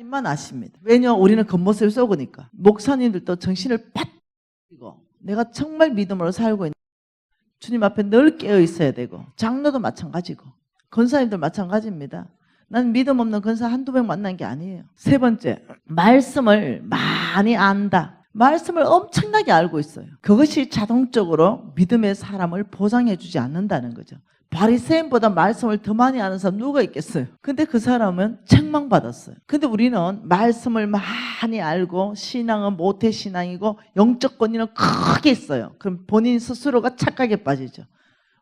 만 아십니다. 왜냐 우리는 겉모습을 썩으니까. 목사님들도 정신을 빠뜨리고 내가 정말 믿음으로 살고 있는 주님 앞에 늘 깨어 있어야 되고 장로도 마찬가지고 권사님들 마찬가지입니다. 난 믿음 없는 권사 한두 명 만난 게 아니에요. 세 번째 말씀을 많이 안다. 말씀을 엄청나게 알고 있어요. 그것이 자동적으로 믿음의 사람을 보장해 주지 않는다는 거죠. 바리새인보다 말씀을 더 많이 아는 사람 누가 있겠어요? 근데 그 사람은 책망받았어요. 근데 우리는 말씀을 많이 알고 신앙은 모태신앙이고 영적 권위는 크게 있어요. 그럼 본인 스스로가 착각에 빠지죠.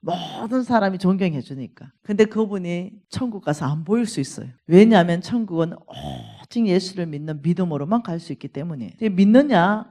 모든 사람이 존경해 주니까. 근데 그분이 천국 가서 안 보일 수 있어요. 왜냐하면 천국은 오직 예수를 믿는 믿음으로만 갈 수 있기 때문에. 믿느냐?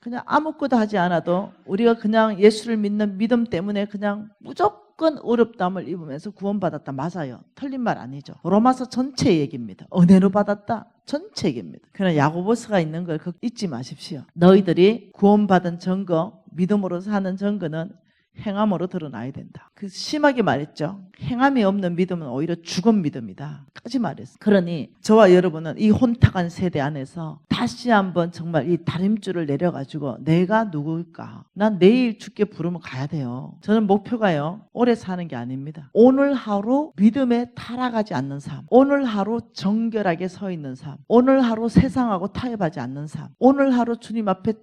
그냥 아무것도 하지 않아도 우리가 그냥 예수를 믿는 믿음 때문에 그냥 무조건 어렵다함을 입으면서 구원받았다. 맞아요. 틀린 말 아니죠. 로마서 전체 얘기입니다. 은혜로 받았다. 전체 얘기입니다. 그러나 야고보서가 있는 걸 잊지 마십시오. 너희들이 구원받은 증거, 믿음으로 사는 증거는 행함으로 드러나야 된다. 그 심하게 말했죠. 행함이 없는 믿음은 오히려 죽은 믿음이다 까지 말했어요. 그러니 저와 여러분은 이 혼탁한 세대 안에서 다시 한번 정말 이 다림줄을 내려가지고 내가 누구일까? 난 내일 주께 부르면 가야 돼요. 저는 목표가요 오래 사는 게 아닙니다. 오늘 하루 믿음에 타락하지 않는 삶, 오늘 하루 정결하게 서 있는 삶, 오늘 하루 세상하고 타협하지 않는 삶, 오늘 하루 주님 앞에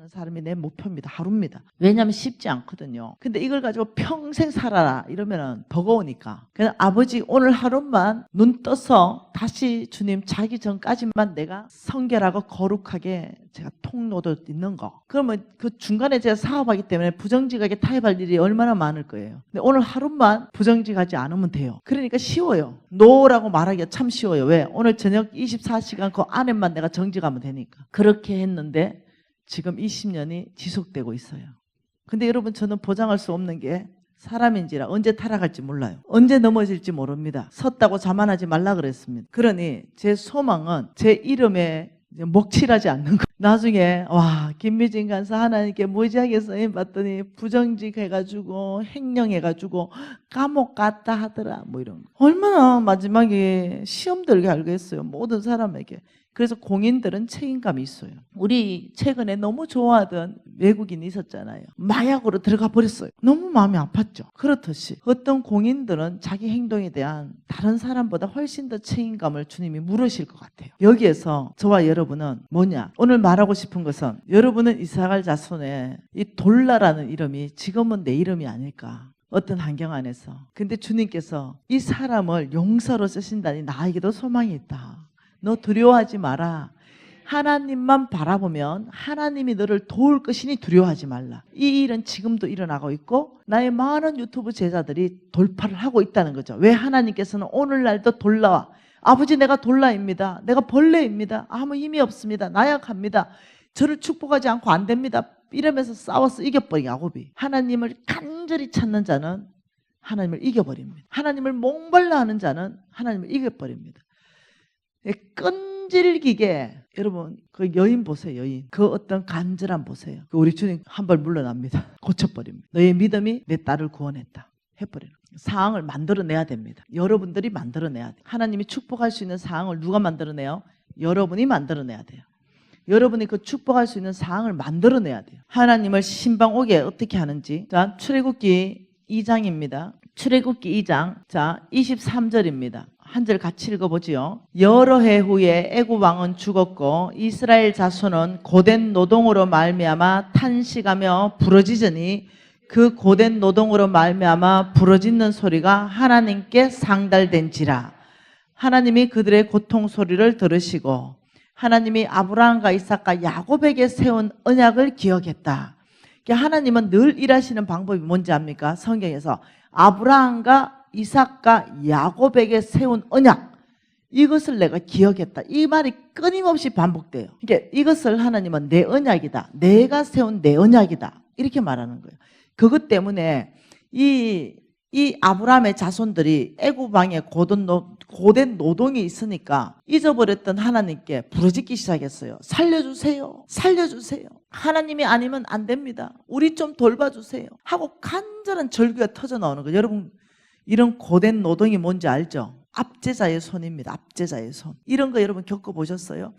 사람이 내 목표입니다. 하루입니다. 왜냐하면 쉽지 않거든요. 근데 이걸 가지고 평생 살아라 이러면 버거우니까 그냥 아버지 오늘 하루만 눈 떠서 다시 주님 자기 전까지만 내가 성결하고 거룩하게 제가 통로도 있는 거. 그러면 그 중간에 제가 사업하기 때문에 부정직하게 타협할 일이 얼마나 많을 거예요. 근데 오늘 하루만 부정직하지 않으면 돼요. 그러니까 쉬워요. 노라고 말하기가 참 쉬워요. 왜? 오늘 저녁 24시간 그 안에만 내가 정직하면 되니까. 그렇게 했는데 지금 20년이 지속되고 있어요. 근데 여러분 저는 보장할 수 없는 게 사람인지라 언제 타락할지 몰라요. 언제 넘어질지 모릅니다. 섰다고 자만하지 말라 그랬습니다. 그러니 제 소망은 제 이름에 먹칠하지 않는 거. 나중에 와 김미진 간사 하나님께 무지하게 쓰임 받더니 부정직 해가지고 횡령해가지고 감옥 갔다 하더라 뭐 이런 거. 얼마나 마지막에 시험 들게 알겠어요. 모든 사람에게. 그래서 공인들은 책임감이 있어요. 우리 최근에 너무 좋아하던 외국인이 있었잖아요. 마약으로 들어가 버렸어요. 너무 마음이 아팠죠. 그렇듯이 어떤 공인들은 자기 행동에 대한 다른 사람보다 훨씬 더 책임감을 주님이 물으실 것 같아요. 여기에서 저와 여러분은 뭐냐? 오늘 말하고 싶은 것은 여러분은 이스라엘 자손의 이 돌라라는 이름이 지금은 내 이름이 아닐까. 어떤 환경 안에서. 근데 주님께서 이 사람을 용서로 쓰신다니 나에게도 소망이 있다. 너 두려워하지 마라. 하나님만 바라보면 하나님이 너를 도울 것이니 두려워하지 말라. 이 일은 지금도 일어나고 있고 나의 많은 유튜브 제자들이 돌파를 하고 있다는 거죠. 왜 하나님께서는 오늘날도 돌라와 아버지 내가 돌라입니다. 내가 벌레입니다. 아무 힘이 없습니다. 나약합니다. 저를 축복하지 않고 안 됩니다. 이러면서 싸워서 이겨버린 야곱이 하나님을 간절히 찾는 자는 하나님을 이겨버립니다. 하나님을 목말라 하는 자는 하나님을 이겨버립니다. 끈질기게 여러분 그 여인 보세요. 여인 그 어떤 간절함 보세요. 우리 주님 한 발 물러납니다. 고쳐버립니다. 너의 믿음이 내 딸을 구원했다 해버려요. 상황을 만들어내야 됩니다. 여러분들이 만들어내야 돼요. 하나님이 축복할 수 있는 상황을 누가 만들어내요? 여러분이 만들어내야 돼요. 여러분이 그 축복할 수 있는 상황을 만들어내야 돼요. 하나님을 신방 오게 어떻게 하는지. 자, 출애굽기 2장입니다. 출애굽기 2장 자 23절입니다. 한 절 같이 읽어보지요. 여러 해 후에 애굽 왕은 죽었고 이스라엘 자손은 고된 노동으로 말미암아 탄식하며 부러지더니 그 고된 노동으로 말미암아 부러지는 소리가 하나님께 상달된지라. 하나님이 그들의 고통 소리를 들으시고 하나님이 아브라함과 이삭과 야곱에게 세운 언약을 기억했다. 하나님은 늘 일하시는 방법이 뭔지 압니까? 성경에서 아브라함과 이삭과 야곱에게 세운 언약, 이것을 내가 기억했다. 이 말이 끊임없이 반복돼요. 그러니까 이것을 하나님은 내 언약이다. 내가 세운 내 언약이다. 이렇게 말하는 거예요. 그것 때문에 이 아브라함의 자손들이 애굽 왕의 고된 노동이 있으니까 잊어버렸던 하나님께 부르짖기 시작했어요. 살려주세요. 살려주세요. 하나님이 아니면 안 됩니다. 우리 좀 돌봐주세요. 하고 간절한 절규가 터져 나오는 거예요. 여러분 이런 고된 노동이 뭔지 알죠? 압제자의 손입니다. 압제자의 손. 이런 거 여러분 겪어보셨어요?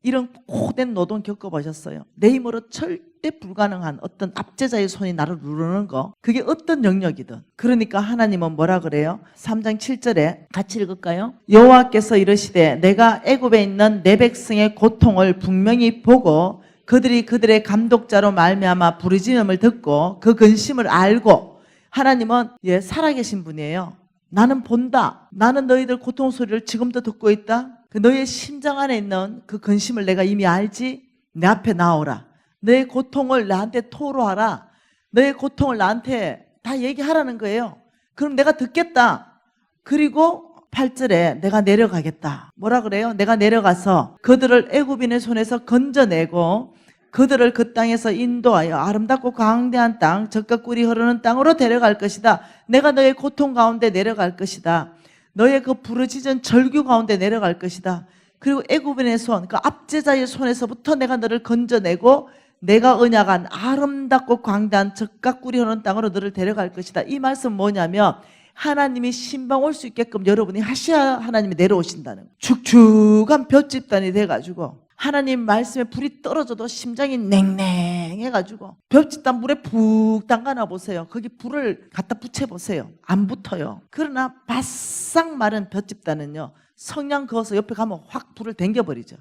이런 고된 노동 겪어보셨어요? 내 힘으로 절대 불가능한 어떤 압제자의 손이 나를 누르는 거, 그게 어떤 영역이든. 그러니까 하나님은 뭐라 그래요? 3장 7절에 같이 읽을까요? 여호와께서 이르시되 내가 애굽에 있는 내 백성의 고통을 분명히 보고 그들이 그들의 감독자로 말미암아 부르짖음을 듣고 그 근심을 알고. 하나님은 살아계신 분이에요. 나는 본다. 나는 너희들 고통 소리를 지금도 듣고 있다. 그 너희의 심장 안에 있는 그 근심을 내가 이미 알지. 내 앞에 나오라. 너의 고통을 나한테 토로하라. 너의 고통을 나한테 다 얘기하라는 거예요. 그럼 내가 듣겠다. 그리고 8절에 내가 내려가겠다. 뭐라 그래요? 내가 내려가서 그들을 애굽인의 손에서 건져내고 그들을 그 땅에서 인도하여 아름답고 광대한 땅, 젖과 꿀이 흐르는 땅으로 데려갈 것이다. 내가 너의 고통 가운데 내려갈 것이다. 너의 그 부르짖은 절규 가운데 내려갈 것이다. 그리고 애굽인의 손, 그 압제자의 손에서부터 내가 너를 건져내고 내가 언약한 아름답고 광대한 젖과 꿀이 흐르는 땅으로 너를 데려갈 것이다. 이 말씀 뭐냐면 하나님이 신방 올 수 있게끔 여러분이 하셔야 하나님이 내려오신다는 거예요. 축축한 볏집단이 돼가지고 하나님 말씀에 불이 떨어져도 심장이 냉랭해가지고 볏집단 물에 푹 담가놔 보세요. 거기 불을 갖다 붙여보세요. 안 붙어요. 그러나 바싹 마른 볏집단은요, 성냥 그어서 옆에 가면 확 불을 당겨버리죠.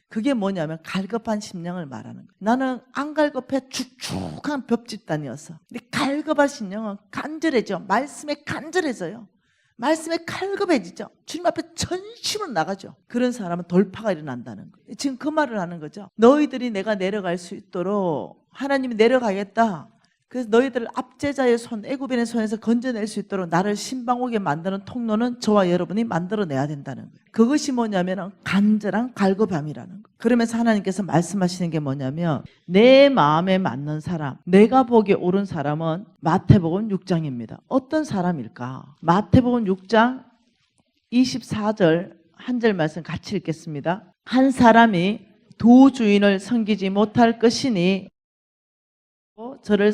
그게 뭐냐면 갈급한 심령을 말하는 거예요. 나는 안 갈급해 축축한 볏집단이었어. 근데 갈급한 심령은 간절해져. 말씀에 간절해져요. 말씀에 칼급해지죠. 주님 앞에 전심으로 나가죠. 그런 사람은 돌파가 일어난다는 거예요. 지금 그 말을 하는 거죠. 너희들이 내가 내려갈 수 있도록 하나님이 내려가겠다. 그래서 너희들을 압제자의 손, 애굽인의 손에서 건져낼 수 있도록 나를 신방 오게 만드는 통로는 저와 여러분이 만들어내야 된다는 거예요. 그것이 뭐냐면 간절한 갈급함이라는 거예요. 그러면서 하나님께서 말씀하시는 게 뭐냐면 내 마음에 맞는 사람, 내가 보기에 옳은 사람은 마태복음 6장입니다. 어떤 사람일까? 마태복음 6장 24절 한 절 말씀 같이 읽겠습니다. 한 사람이 두 주인을 섬기지 못할 것이니 저를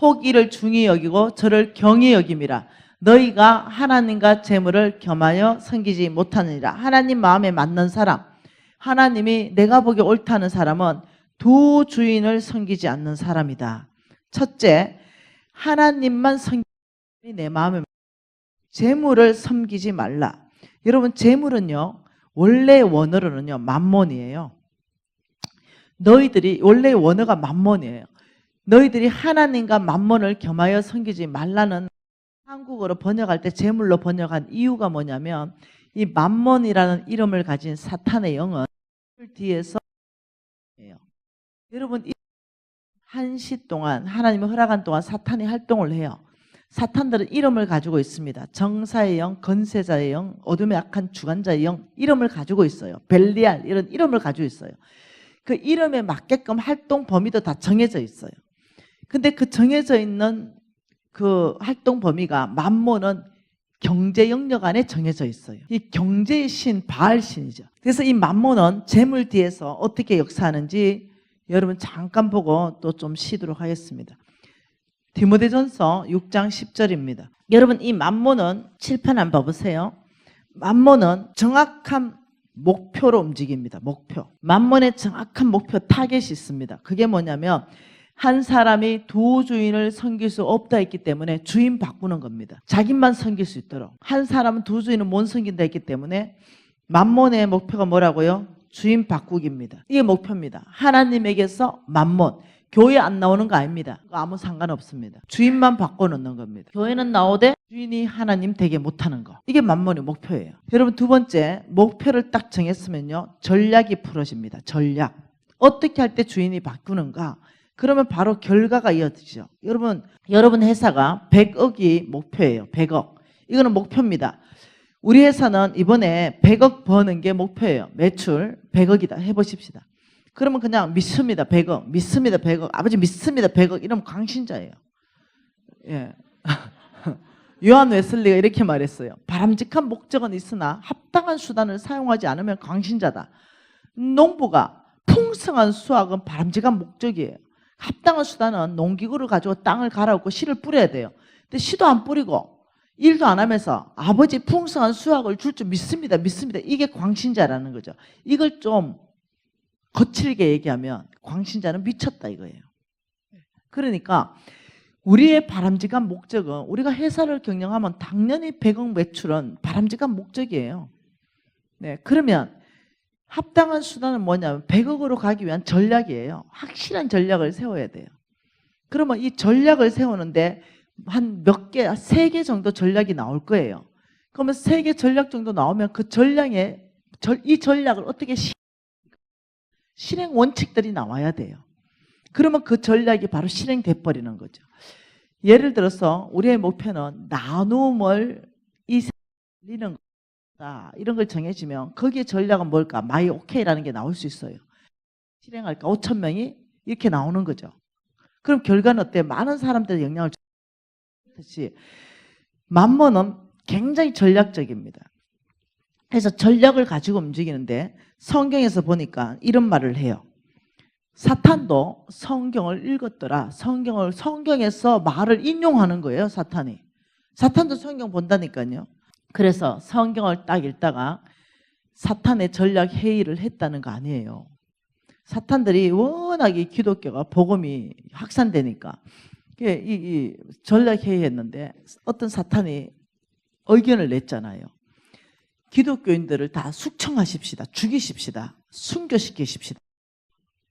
혹 이를 중히 여기고 저를 경히 여김이라. 너희가 하나님과 재물을 겸하여 섬기지 못하느니라. 하나님 마음에 맞는 사람, 하나님이 내가 보기에 옳다는 사람은 두 주인을 섬기지 않는 사람이다. 첫째, 하나님만 섬기는 내 마음에 재물을 섬기지 말라. 여러분, 재물은요, 원래 원어로는요, 만몬이에요. 너희들이 원래 원어가 만몬이에요. 너희들이 하나님과 만몬을 겸하여 섬기지 말라는 한국어로 번역할 때 재물로 번역한 이유가 뭐냐면 이 만몬이라는 이름을 가진 사탄의 영은 뒤에서 여러분 한시 동안 하나님이 허락한 동안 사탄이 활동을 해요. 사탄들은 이름을 가지고 있습니다. 정사의 영, 건세자의 영, 어둠의 악한 주관자의 영 이름을 가지고 있어요. 벨리알 이런 이름을 가지고 있어요. 그 이름에 맞게끔 활동 범위도 다 정해져 있어요. 근데 그 정해져 있는 그 활동 범위가 만몬은 경제 영역 안에 정해져 있어요. 이 경제의 신, 바알 신이죠. 그래서 이 만몬은 재물 뒤에서 어떻게 역사하는지 여러분 잠깐 보고 또 좀 쉬도록 하겠습니다. 디모데전서 6장 10절입니다. 여러분 이 만몬은 칠판 한번 봐보세요. 만몬은 정확한 목표로 움직입니다. 목표. 만몬의 정확한 목표 타겟이 있습니다. 그게 뭐냐면 한 사람이 두 주인을 섬길 수 없다 했기 때문에 주인 바꾸는 겁니다. 자기만 섬길 수 있도록. 한 사람은 두 주인을 못 섬긴다 했기 때문에 만몬의 목표가 뭐라고요? 주인 바꾸기입니다. 이게 목표입니다. 하나님에게서 만몬. 교회 안 나오는 거 아닙니다. 아무 상관없습니다. 주인만 바꿔놓는 겁니다. 교회는 나오되 주인이 하나님 되게 못하는 거. 이게 만몬의 목표예요. 여러분 두 번째, 목표를 딱 정했으면요. 전략이 풀어집니다. 전략. 어떻게 할 때 주인이 바꾸는가? 그러면 바로 결과가 이어지죠. 여러분 회사가 100억이 목표예요. 100억. 이거는 목표입니다. 우리 회사는 이번에 100억 버는 게 목표예요. 매출 100억이다 해보십시다. 그러면 그냥 믿습니다. 100억. 믿습니다. 100억. 아버지 믿습니다. 100억. 이러면 광신자예요. 예. 요한 웨슬리가 이렇게 말했어요. 바람직한 목적은 있으나 합당한 수단을 사용하지 않으면 광신자다. 농부가 풍성한 수확은 바람직한 목적이에요. 합당한 수단은 농기구를 가지고 땅을 갈아엎고 씨를 뿌려야 돼요. 근데 씨도 안 뿌리고 일도 안 하면서 아버지 풍성한 수확을 줄 줄 믿습니다. 믿습니다. 이게 광신자라는 거죠. 이걸 좀 거칠게 얘기하면 광신자는 미쳤다 이거예요. 그러니까 우리의 바람직한 목적은 우리가 회사를 경영하면 당연히 100억 매출은 바람직한 목적이에요. 네, 그러면 합당한 수단은 뭐냐면 100억으로 가기 위한 전략이에요. 확실한 전략을 세워야 돼요. 그러면 이 전략을 세우는데 한 몇 개, 3개 정도 전략이 나올 거예요. 그러면 3개 전략 정도 나오면 그 이 전략을 어떻게 실행 원칙들이 나와야 돼요. 그러면 그 전략이 바로 실행돼 버리는 거죠. 예를 들어서 우리의 목표는 나눔을 이 세상에 알리는 거다. 이런 걸 정해지면 거기에 전략은 뭘까? 마이 오케이라는 게 나올 수 있어요. 실행할까? 5천 명이 이렇게 나오는 거죠. 그럼 결과는 어때요? 많은 사람들의 영향을 주듯이 만몬은 굉장히 전략적입니다. 그래서 전략을 가지고 움직이는데 성경에서 보니까 이런 말을 해요. 사탄도 성경을 읽었더라. 성경에서 말을 인용하는 거예요. 사탄도 성경 본다니까요. 그래서 성경을 딱 읽다가 사탄의 전략 회의를 했다는 거 아니에요. 사탄들이 워낙에 기독교가 복음이 확산되니까 이 전략 회의했는데 어떤 사탄이 의견을 냈잖아요. 기독교인들을 다 숙청하십시다. 죽이십시다. 순교시키십시다.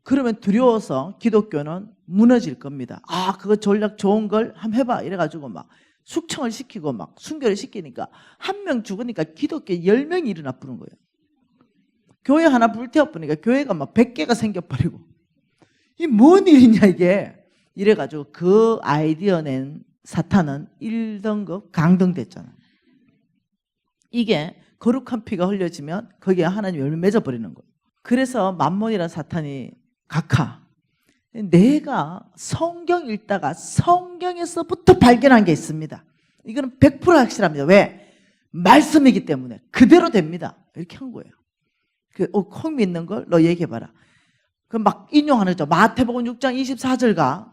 그러면 두려워서 기독교는 무너질 겁니다. 아, 그거 전략 좋은 걸 한번 해봐. 이래가지고 막 숙청을 시키고 막 순교를 시키니까 한 명 죽으니까 기독교 10명이 일어나 부른 거예요. 교회 하나 불태워버리니까 교회가 막 100개가 생겨버리고. 이 뭔 일이냐 이게. 이래가지고 그 아이디어 낸 사탄은 1등급 강등됐잖아요. 이게 거룩한 피가 흘려지면 거기에 하나님 열매 맺어버리는 거예요. 그래서 만몬이라는 사탄이 각하. 내가 성경 읽다가 성경에서부터 발견한 게 있습니다. 이거는 100% 확실합니다. 왜? 말씀이기 때문에 그대로 됩니다. 이렇게 한 거예요. 콩 믿는 걸 너 얘기해봐라. 그 막 인용하는 거죠. 마태복음 6장 24절과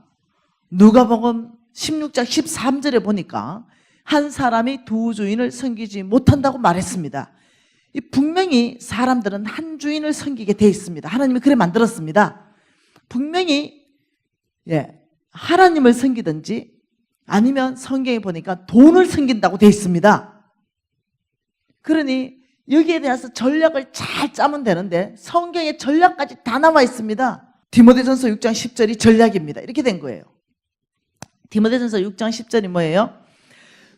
누가복음 16장 13절에 보니까 한 사람이 두 주인을 섬기지 못한다고 말했습니다. 분명히 사람들은 한 주인을 섬기게 돼 있습니다. 하나님이 그래 만들었습니다. 분명히 하나님을 섬기든지 아니면 성경에 보니까 돈을 섬긴다고 돼 있습니다. 그러니 여기에 대해서 전략을 잘 짜면 되는데 성경에 전략까지 다 나와 있습니다. 디모데전서 6장 10절이 전략입니다. 이렇게 된 거예요. 디모데전서 6장 10절이 뭐예요?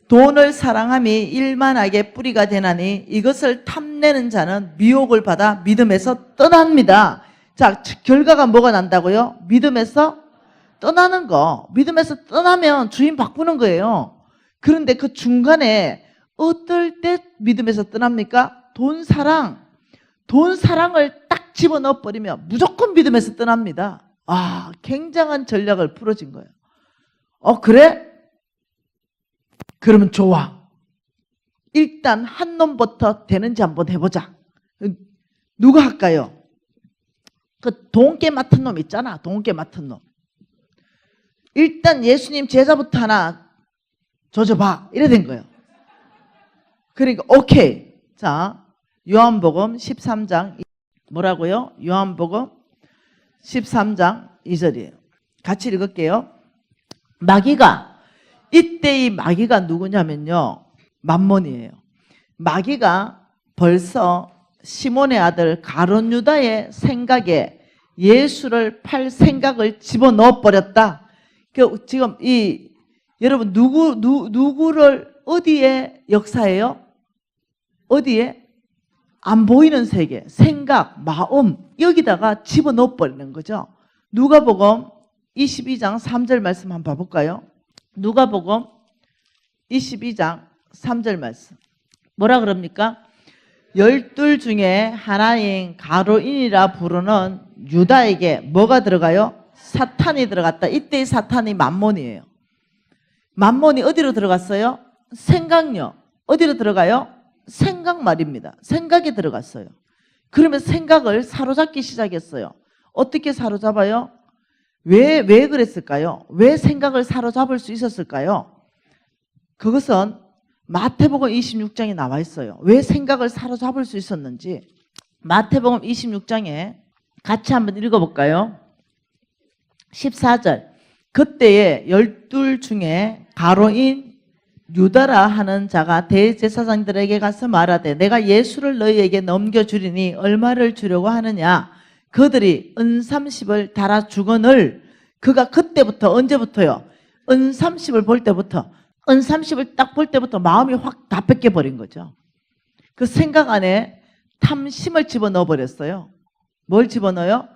돈을 사랑함이 일만하게 뿌리가 되나니 이것을 탐내는 자는 미혹을 받아 믿음에서 떠납니다. 자, 결과가 뭐가 난다고요? 믿음에서 떠나는 거. 믿음에서 떠나면 주인 바꾸는 거예요. 그런데 그 중간에 어떨 때 믿음에서 떠납니까? 돈 사랑을 딱 집어넣어 버리면 무조건 믿음에서 떠납니다. 아, 굉장한 전략을 풀어진 거예요. 그래? 그러면 좋아. 일단 한 놈부터 되는지 한번 해보자. 누가 할까요? 그 돈깨 맡은 놈 있잖아. 돈깨 맡은 놈. 일단 예수님 제자부터 하나 조져봐. 이래 된 거예요. 그러니까 오케이. 자, 요한복음 13장 뭐라고요? 요한복음 13장 2절이에요. 같이 읽을게요. 이때 이 마귀가 누구냐면요, 맘몬이에요. 마귀가 벌써 시몬의 아들 가룟 유다의 생각에 예수를 팔 생각을 집어넣어 버렸다. 지금 여러분 누구를 어디에 역사예요? 어디에? 안 보이는 세계, 생각, 마음 여기다가 집어넣어 버리는 거죠. 누가복음 22장 3절 말씀 한번 봐볼까요? 누가복음 22장 3절 말씀. 뭐라 그럽니까? 12 중에 하나인 가룟인이라 부르는 유다에게 뭐가 들어가요? 사탄이 들어갔다. 이때의 사탄이 맘몬이에요. 맘몬이 어디로 들어갔어요? 생각력. 어디로 들어가요? 생각 말입니다. 생각에 들어갔어요. 그러면 생각을 사로잡기 시작했어요. 어떻게 사로잡아요? 왜 그랬을까요? 왜 생각을 사로잡을 수 있었을까요? 그것은 마태복음 26장에 나와 있어요. 왜 생각을 사로잡을 수 있었는지. 마태복음 26장에 같이 한번 읽어볼까요? 14절. 그때에 12 중에 가룟인 유다라 하는 자가 대제사장들에게 가서 말하되 내가 예수를 너희에게 넘겨주리니 얼마를 주려고 하느냐. 그들이 은 30을 달아 주거늘. 그가 그때부터 언제부터요? 은 30을 볼 때부터, 은 30을 딱 볼 때부터 마음이 확 다 뺏겨버린 거죠. 그 생각 안에 탐심을 집어넣어 버렸어요. 뭘 집어넣어요?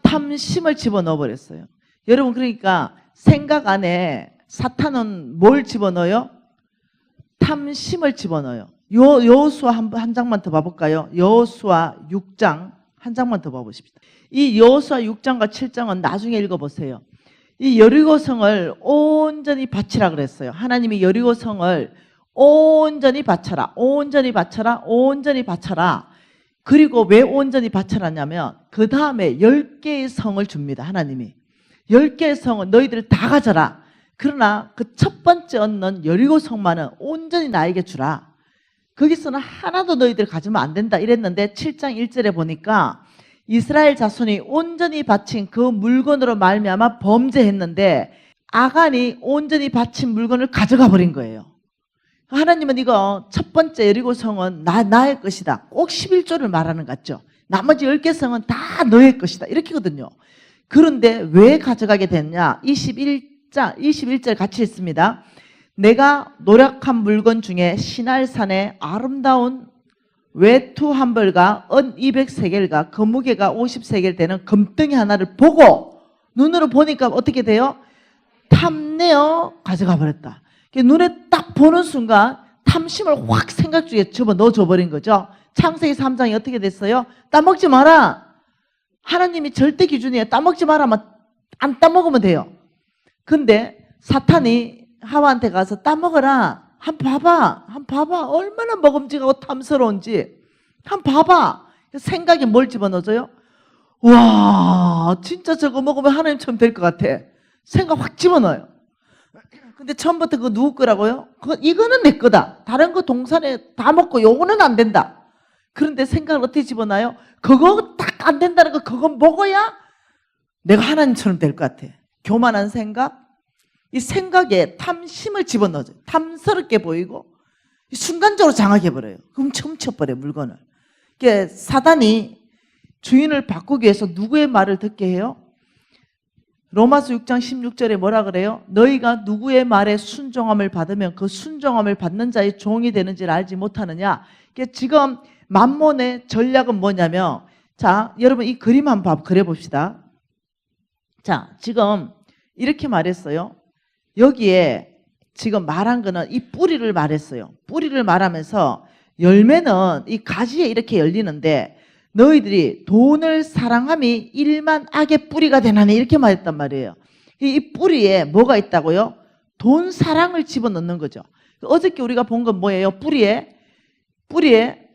탐심을 집어넣어 버렸어요. 여러분, 그러니까 생각 안에 사탄은 뭘 집어넣어요? 탐심을 집어넣어요. 여호수아 한 장만 더 봐볼까요? 여호수아 6장 한 장만 더 봐보십시다. 이 여호수아 6장과 7장은 나중에 읽어보세요. 이 여리고성을 온전히 바치라 그랬어요. 하나님이 여리고성을 온전히 바쳐라, 온전히 바쳐라, 온전히 바쳐라. 그리고 왜 온전히 바쳐라냐면 그 다음에 10개의 성을 줍니다. 하나님이 10개의 성을 너희들 다 가져라. 그러나 그 첫 번째 얻는 여리고성만은 온전히 나에게 주라. 거기서는 하나도 너희들 가지면 안 된다 이랬는데 7장 1절에 보니까 이스라엘 자손이 온전히 바친 그 물건으로 말미암아 범죄했는데 아간이 온전히 바친 물건을 가져가 버린 거예요. 하나님은 이거 첫 번째 여리고성은 나의 것이다. 꼭 11조를 말하는 것 같죠. 나머지 10개 성은 다 너의 것이다. 이렇게거든요. 그런데 왜 가져가게 됐냐? 21절 같이 읽습니다. 내가 노력한 물건 중에 시날산의 아름다운 외투 한 벌과 은 200세겔과 그 무게가 50세겔 되는 금덩이 하나를 보고 눈으로 보니까 어떻게 돼요? 탐내어 가져가 버렸다. 눈에 딱 보는 순간 탐심을 확 생각 중에 집어넣어줘 버린 거죠. 창세기 3장이 어떻게 됐어요? 따먹지 마라. 하나님이 절대 기준이에요. 따먹지 마라. 안 따먹으면 돼요. 근데 사탄이 하와한테 가서 따먹어라. 한번 봐봐. 얼마나 먹음직하고 탐스러운지. 한번 봐봐. 생각에 뭘 집어넣어줘요? 와, 진짜 저거 먹으면 하나님처럼 될 것 같아. 생각 확 집어넣어요. 근데 처음부터 그거 누구 거라고요? 이거는 내 거다. 다른 거 동산에 다 먹고 요거는 안 된다. 그런데 생각을 어떻게 집어넣어요? 그거 딱 안 된다는 거 그거 먹어야 내가 하나님처럼 될 것 같아. 교만한 생각, 이 생각에 탐심을 집어넣어줘요. 탐스럽게 보이고 순간적으로 장악해버려요. 훔쳐버려요, 물건을. 이게 사단이 주인을 바꾸기 위해서 누구의 말을 듣게 해요? 로마서 6장 16절에 뭐라 그래요? 너희가 누구의 말에 순종함을 받으면 그 순종함을 받는 자의 종이 되는지를 알지 못하느냐? 이게 지금 만몬의 전략은 뭐냐면, 자, 여러분 이 그림 한번 그려봅시다. 자, 지금 이렇게 말했어요. 여기에 지금 말한 거는 이 뿌리를 말했어요. 뿌리를 말하면서 열매는 이 가지에 이렇게 열리는데 너희들이 돈을 사랑함이 일만 악의 뿌리가 되나니 이렇게 말했단 말이에요. 이 뿌리에 뭐가 있다고요? 돈 사랑을 집어넣는 거죠. 어저께 우리가 본 건 뭐예요? 뿌리에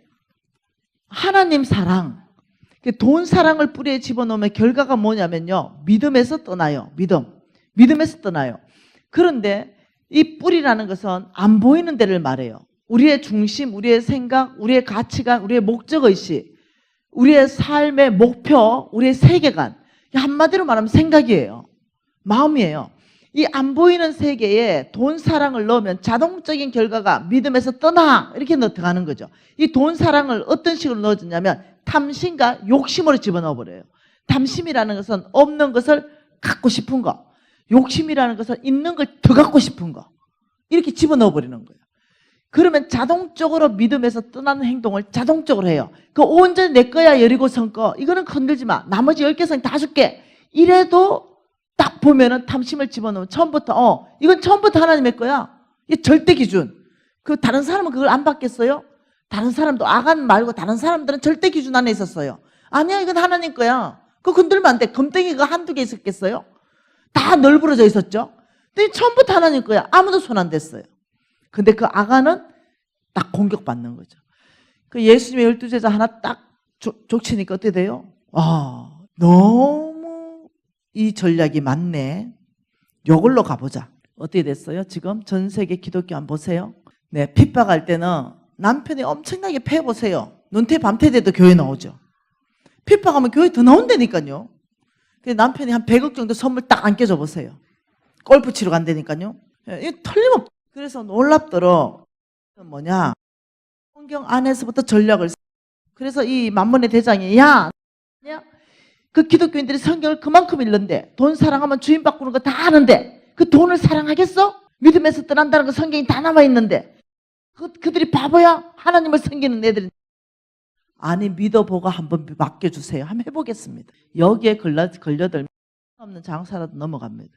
하나님 사랑. 돈 사랑을 뿌리에 집어넣으면 결과가 뭐냐면요. 믿음에서 떠나요. 믿음에서 떠나요. 그런데 이 뿌리라는 것은 안 보이는 데를 말해요. 우리의 중심, 우리의 생각, 우리의 가치관, 우리의 목적의식, 우리의 삶의 목표, 우리의 세계관. 한마디로 말하면 생각이에요. 마음이에요. 이 안 보이는 세계에 돈 사랑을 넣으면 자동적인 결과가 믿음에서 떠나 이렇게 들어가는 거죠. 이 돈 사랑을 어떤 식으로 넣어주냐면 탐심과 욕심으로 집어넣어 버려요. 탐심이라는 것은 없는 것을 갖고 싶은 거, 욕심이라는 것은 있는 걸 더 갖고 싶은 거, 이렇게 집어넣어 버리는 거예요. 그러면 자동적으로 믿음에서 떠나는 행동을 자동적으로 해요. 그 온전히 내 거야 여리고성 거, 이거는 건들지 마, 나머지 10개 성 다 줄게, 이래도 딱 보면은 탐심을 집어넣으면 처음부터 이건 처음부터 하나님의 거야. 이게 절대 기준. 그 다른 사람은 그걸 안 받겠어요? 다른 사람도 아간 말고 다른 사람들은 절대 기준 안에 있었어요. 아니야, 이건 하나님 거야. 그거 건들면 안 돼. 금덩이가 한두 개 있었겠어요? 다 널브러져 있었죠. 근데 처음부터 하나님 거야. 아무도 손 안 댔어요. 근데 그 아간은 딱 공격받는 거죠. 그 예수님의 12제자 하나 딱 족치니까 어떻게 돼요? 너무 이 전략이 맞네. 요걸로 가보자. 어떻게 됐어요? 지금 전 세계 기독교 안 보세요? 네, 핍박할 때는 남편이 엄청나게 패보세요. 눈태 밤태 돼도 교회 나오죠. 핍박하면 교회 더 나온다니까요. 남편이 한 100억 정도 선물 딱 안 껴줘 보세요. 골프 치러 간다니까요. 이거 틀림없. 그래서 놀랍도록 뭐냐, 성경 안에서부터 전략을. 그래서 이 만몬의 대장이 그 기독교인들이 성경을 그만큼 읽는데 돈 사랑하면 주인 바꾸는 거 다 아는데 그 돈을 사랑하겠어? 믿음에서 떠난다는 거 성경이 다 남아있는데 그들이 바보야? 하나님을 섬기는 애들은. 아니, 믿어보고 한번 맡겨주세요. 한번 해보겠습니다. 여기에 걸려들면 없는 장사라도 넘어갑니다.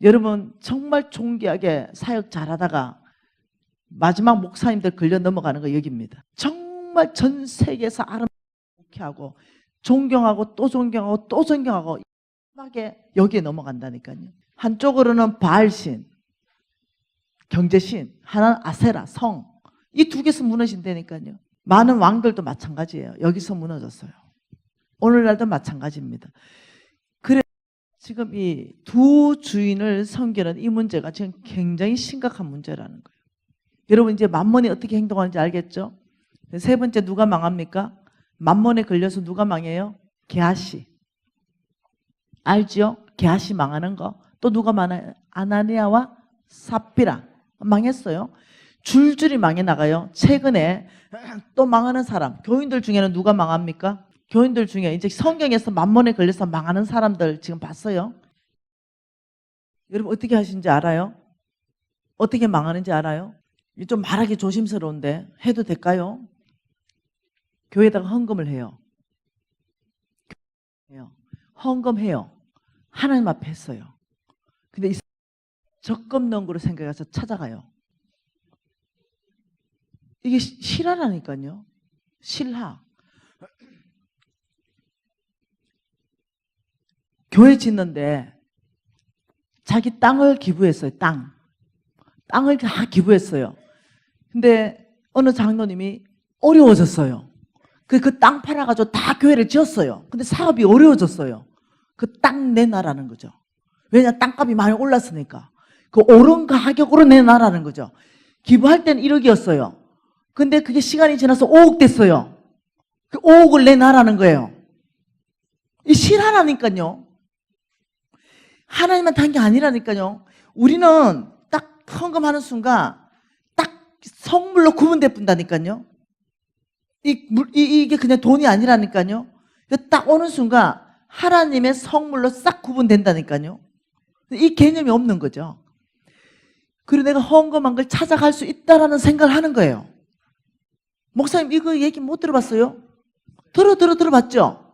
여러분 정말 존귀하게 사역 잘하다가 마지막 목사님들 걸려 넘어가는 거 여기입니다. 정말 전 세계에서 아름답게 하고 존경하고 또 존경하고 또 존경하고 여기에 넘어간다니까요. 한쪽으로는 바알신, 경제신, 하나는 아세라, 성. 이 두 개서 무너진다니까요. 많은 왕들도 마찬가지예요. 여기서 무너졌어요. 오늘날도 마찬가지입니다. 그래 지금 이 두 주인을 섬기는 이 문제가 지금 굉장히 심각한 문제라는 거예요. 여러분 이제 만몬이 어떻게 행동하는지 알겠죠? 세 번째 누가 망합니까? 만몬에 걸려서 누가 망해요? 게하시. 알죠? 게하시 망하는 거. 또 누가 망해요? 아나니아와 삽비라 망했어요. 줄줄이 망해 나가요. 최근에 또 망하는 사람, 교인들 중에는 누가 망합니까? 교인들 중에 이제 성경에서 만몬에 걸려서 망하는 사람들 지금 봤어요. 여러분 어떻게 하시는지 알아요? 어떻게 망하는지 알아요? 좀 말하기 조심스러운데 해도 될까요? 교회에다가 헌금을 해요. 헌금해요. 하나님 앞에 했어요. 근데 이 적금 넣은 거로 생각해서 찾아가요. 이게 실화라니까요. 실화. 교회 짓는데 자기 땅을 기부했어요. 땅을 다 기부했어요. 근데 어느 장로님이 어려워졌어요. 그 땅 팔아가지고 다 교회를 지었어요. 근데 사업이 어려워졌어요. 그 땅 내놔라는 거죠. 왜냐, 땅값이 많이 올랐으니까. 그 오른 가격으로 내놔라는 거죠. 기부할 때는 1억이었어요. 근데 그게 시간이 지나서 5억 됐어요. 그 5억을 내놔라는 거예요. 이 실하라니까요. 하나님한테 한 게 아니라니까요. 우리는 딱 헌금하는 순간 딱 성물로 구분돼 뿐다니까요. 이게 그냥 돈이 아니라니까요. 딱 오는 순간 하나님의 성물로 싹 구분된다니까요. 이 개념이 없는 거죠. 그리고 내가 헌금한 걸 찾아갈 수 있다라는 생각을 하는 거예요. 목사님 이거 얘기 못 들어봤어요? 들어봤죠?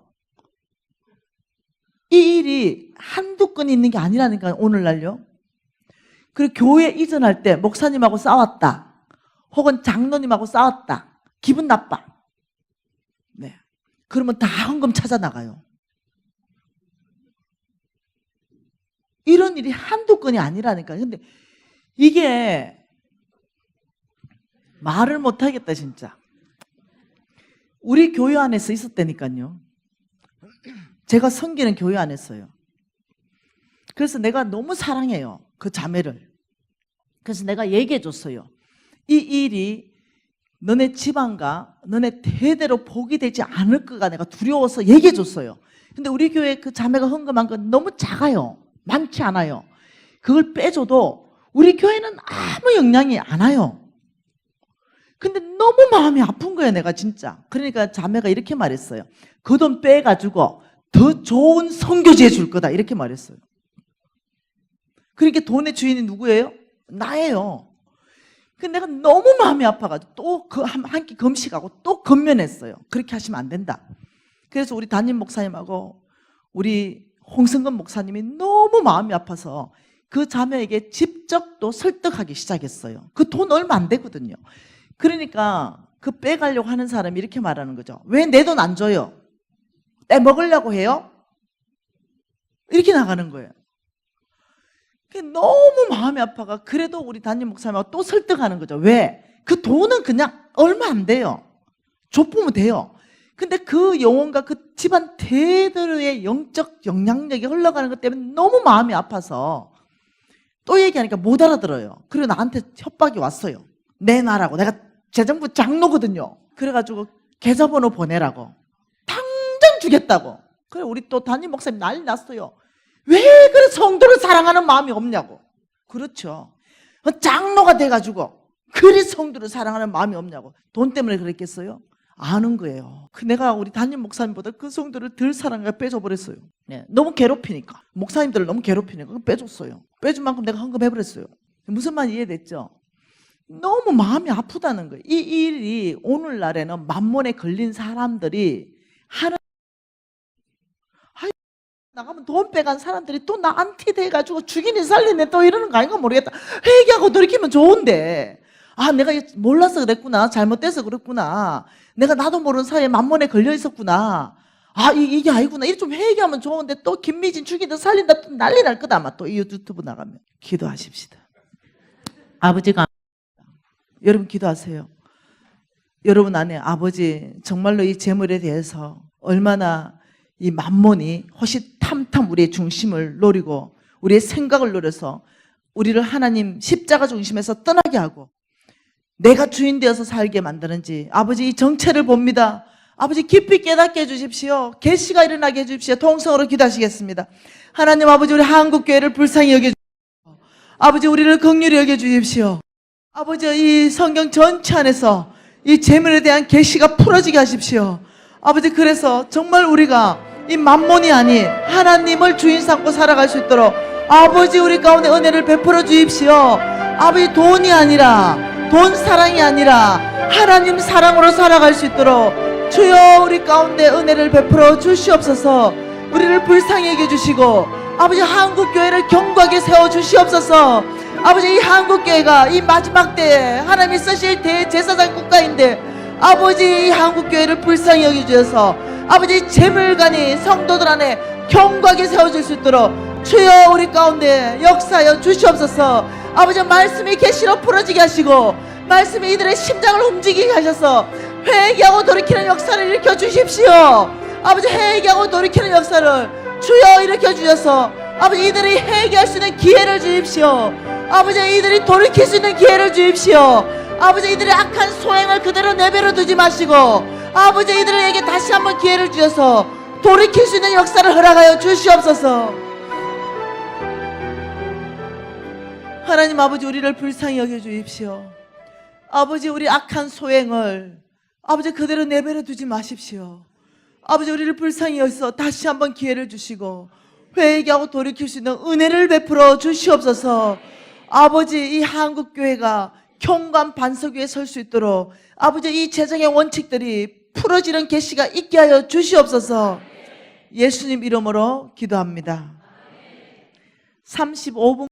이 일이 한두 건이 있는 게 아니라니까요. 오늘날요. 그리고 교회 이전할 때 목사님하고 싸웠다, 혹은 장로님하고 싸웠다, 기분 나빠. 네. 그러면 다 헌금 찾아 나가요. 이런 일이 한두 건이 아니라니까요. 근데 이게 말을 못 하겠다 진짜. 우리 교회 안에서 있었다니까요. 제가 섬기는 교회 안에서요. 그래서 내가 너무 사랑해요, 그 자매를. 그래서 내가 얘기해 줬어요. 이 일이 너네 집안과 너네 대대로 복이 되지 않을 거가 내가 두려워서 얘기해 줬어요. 근데 우리 교회 그 자매가 헌금한 건 너무 작아요. 많지 않아요. 그걸 빼줘도 우리 교회는 아무 영향이 안 와요. 근데 너무 마음이 아픈 거예요, 내가 진짜. 그러니까 자매가 이렇게 말했어요. 그 돈 빼가지고 더 좋은 선교지 해줄 거다, 이렇게 말했어요. 그러니까 돈의 주인이 누구예요? 나예요. 근데 내가 너무 마음이 아파가지고 또 한 끼 금식하고 또 건면했어요. 그렇게 하시면 안 된다. 그래서 우리 담임 목사님하고 우리 홍성근 목사님이 너무 마음이 아파서 그 자매에게 직접 또 설득하기 시작했어요. 그 돈 얼마 안 되거든요. 그러니까 그 빼가려고 하는 사람이 이렇게 말하는 거죠. 왜 내 돈 안 줘요? 내 먹으려고 해요? 이렇게 나가는 거예요. 너무 마음이 아파가 그래도 우리 담임 목사님하고 또 설득하는 거죠. 왜? 그 돈은 그냥 얼마 안 돼요. 줬으면 돼요. 근데 그 영혼과 그 집안 대대로의 영적 영향력이 흘러가는 것 때문에 너무 마음이 아파서 또 얘기하니까 못 알아들어요. 그리고 나한테 협박이 왔어요. 내놔라고. 내가 재정부 장로거든요. 그래가지고 계좌번호 보내라고. 당장 주겠다고. 그래 우리 또 담임 목사님 난리 났어요. 왜 그래 성도를 사랑하는 마음이 없냐고. 그렇죠. 장로가 돼가지고 그리 성도를 사랑하는 마음이 없냐고. 돈 때문에 그랬겠어요? 아는 거예요. 내가 우리 담임 목사님보다 그 성도를 덜 사랑하고 빼줘버렸어요. 네, 너무 괴롭히니까. 목사님들을 너무 괴롭히니까 빼줬어요. 빼준 만큼 내가 헌금해버렸어요. 무슨 말 이해됐죠? 너무 마음이 아프다는 거예요. 이 일이 오늘날에는 만몬에 걸린 사람들이 하는, 나가면 돈 빼간 사람들이 또 나한테 돼가지고 죽이니 살리네 또 이러는 거 아닌가 모르겠다. 회개하고 돌이키면 좋은데, 아 내가 몰라서 그랬구나, 잘못돼서 그랬구나, 내가 나도 모르는 사이에 만몬에 걸려 있었구나, 아 이게 아니구나, 이렇게 좀 회개하면 좋은데 또 김미진 죽이다 살린다 또 난리 날 거다 아마. 또 이 유튜브 나가면. 기도하십시다. 아버지가, 여러분 기도하세요. 여러분 안에 아버지 정말로 이 재물에 대해서 얼마나 이 만몬이 호시탐탐 우리의 중심을 노리고 우리의 생각을 노려서 우리를 하나님 십자가 중심에서 떠나게 하고 내가 주인 되어서 살게 만드는지 아버지 이 정체를 봅니다. 아버지 깊이 깨닫게 해주십시오. 계시가 일어나게 해주십시오. 통성으로 기도하시겠습니다. 하나님 아버지 우리 한국교회를 불쌍히 여겨주십시오. 아버지 우리를 긍휼히 여겨주십시오. 아버지 이 성경 전체 안에서 이 재물에 대한 계시가 풀어지게 하십시오. 아버지 그래서 정말 우리가 이 만몬이 아닌 하나님을 주인 삼고 살아갈 수 있도록 아버지 우리 가운데 은혜를 베풀어 주십시오. 아버지 돈이 아니라, 돈 사랑이 아니라 하나님 사랑으로 살아갈 수 있도록 주여 우리 가운데 은혜를 베풀어 주시옵소서. 우리를 불쌍히 여겨주시고 아버지 한국교회를 견고하게 세워주시옵소서. 아버지 이 한국교회가 이 마지막 때에 하나님이 쓰실 대제사장 국가인데 아버지 이 한국교회를 불쌍히 여겨주셔서 아버지 재물관이 성도들 안에 견고하게 세워질 수 있도록 주여 우리 가운데 역사하여 주시옵소서. 아버지 말씀이 계시로 풀어지게 하시고 말씀이 이들의 심장을 움직이게 하셔서 회개하고 돌이키는 역사를 일으켜 주십시오. 아버지 회개하고 돌이키는 역사를 주여 일으켜 주셔서 아버지 이들이 회개할 수 있는 기회를 주십시오. 아버지 이들이 돌이킬 수 있는 기회를 주십시오. 아버지 이들의 악한 소행을 그대로 내버려 두지 마시고 아버지, 이들에게 다시 한번 기회를 주셔서 돌이킬 수 있는 역사를 허락하여 주시옵소서. 하나님 아버지, 우리를 불쌍히 여겨주십시오. 아버지, 우리 악한 소행을 아버지 그대로 내버려 두지 마십시오. 아버지, 우리를 불쌍히 여기서 다시 한번 기회를 주시고 회개하고 돌이킬 수 있는 은혜를 베풀어 주시옵소서. 아버지, 이 한국교회가 경관 반석 위에 설 수 있도록 아버지, 이 재정의 원칙들이 풀어지는 계시가 있게 하여 주시옵소서. 예수님 이름으로 기도합니다. 35분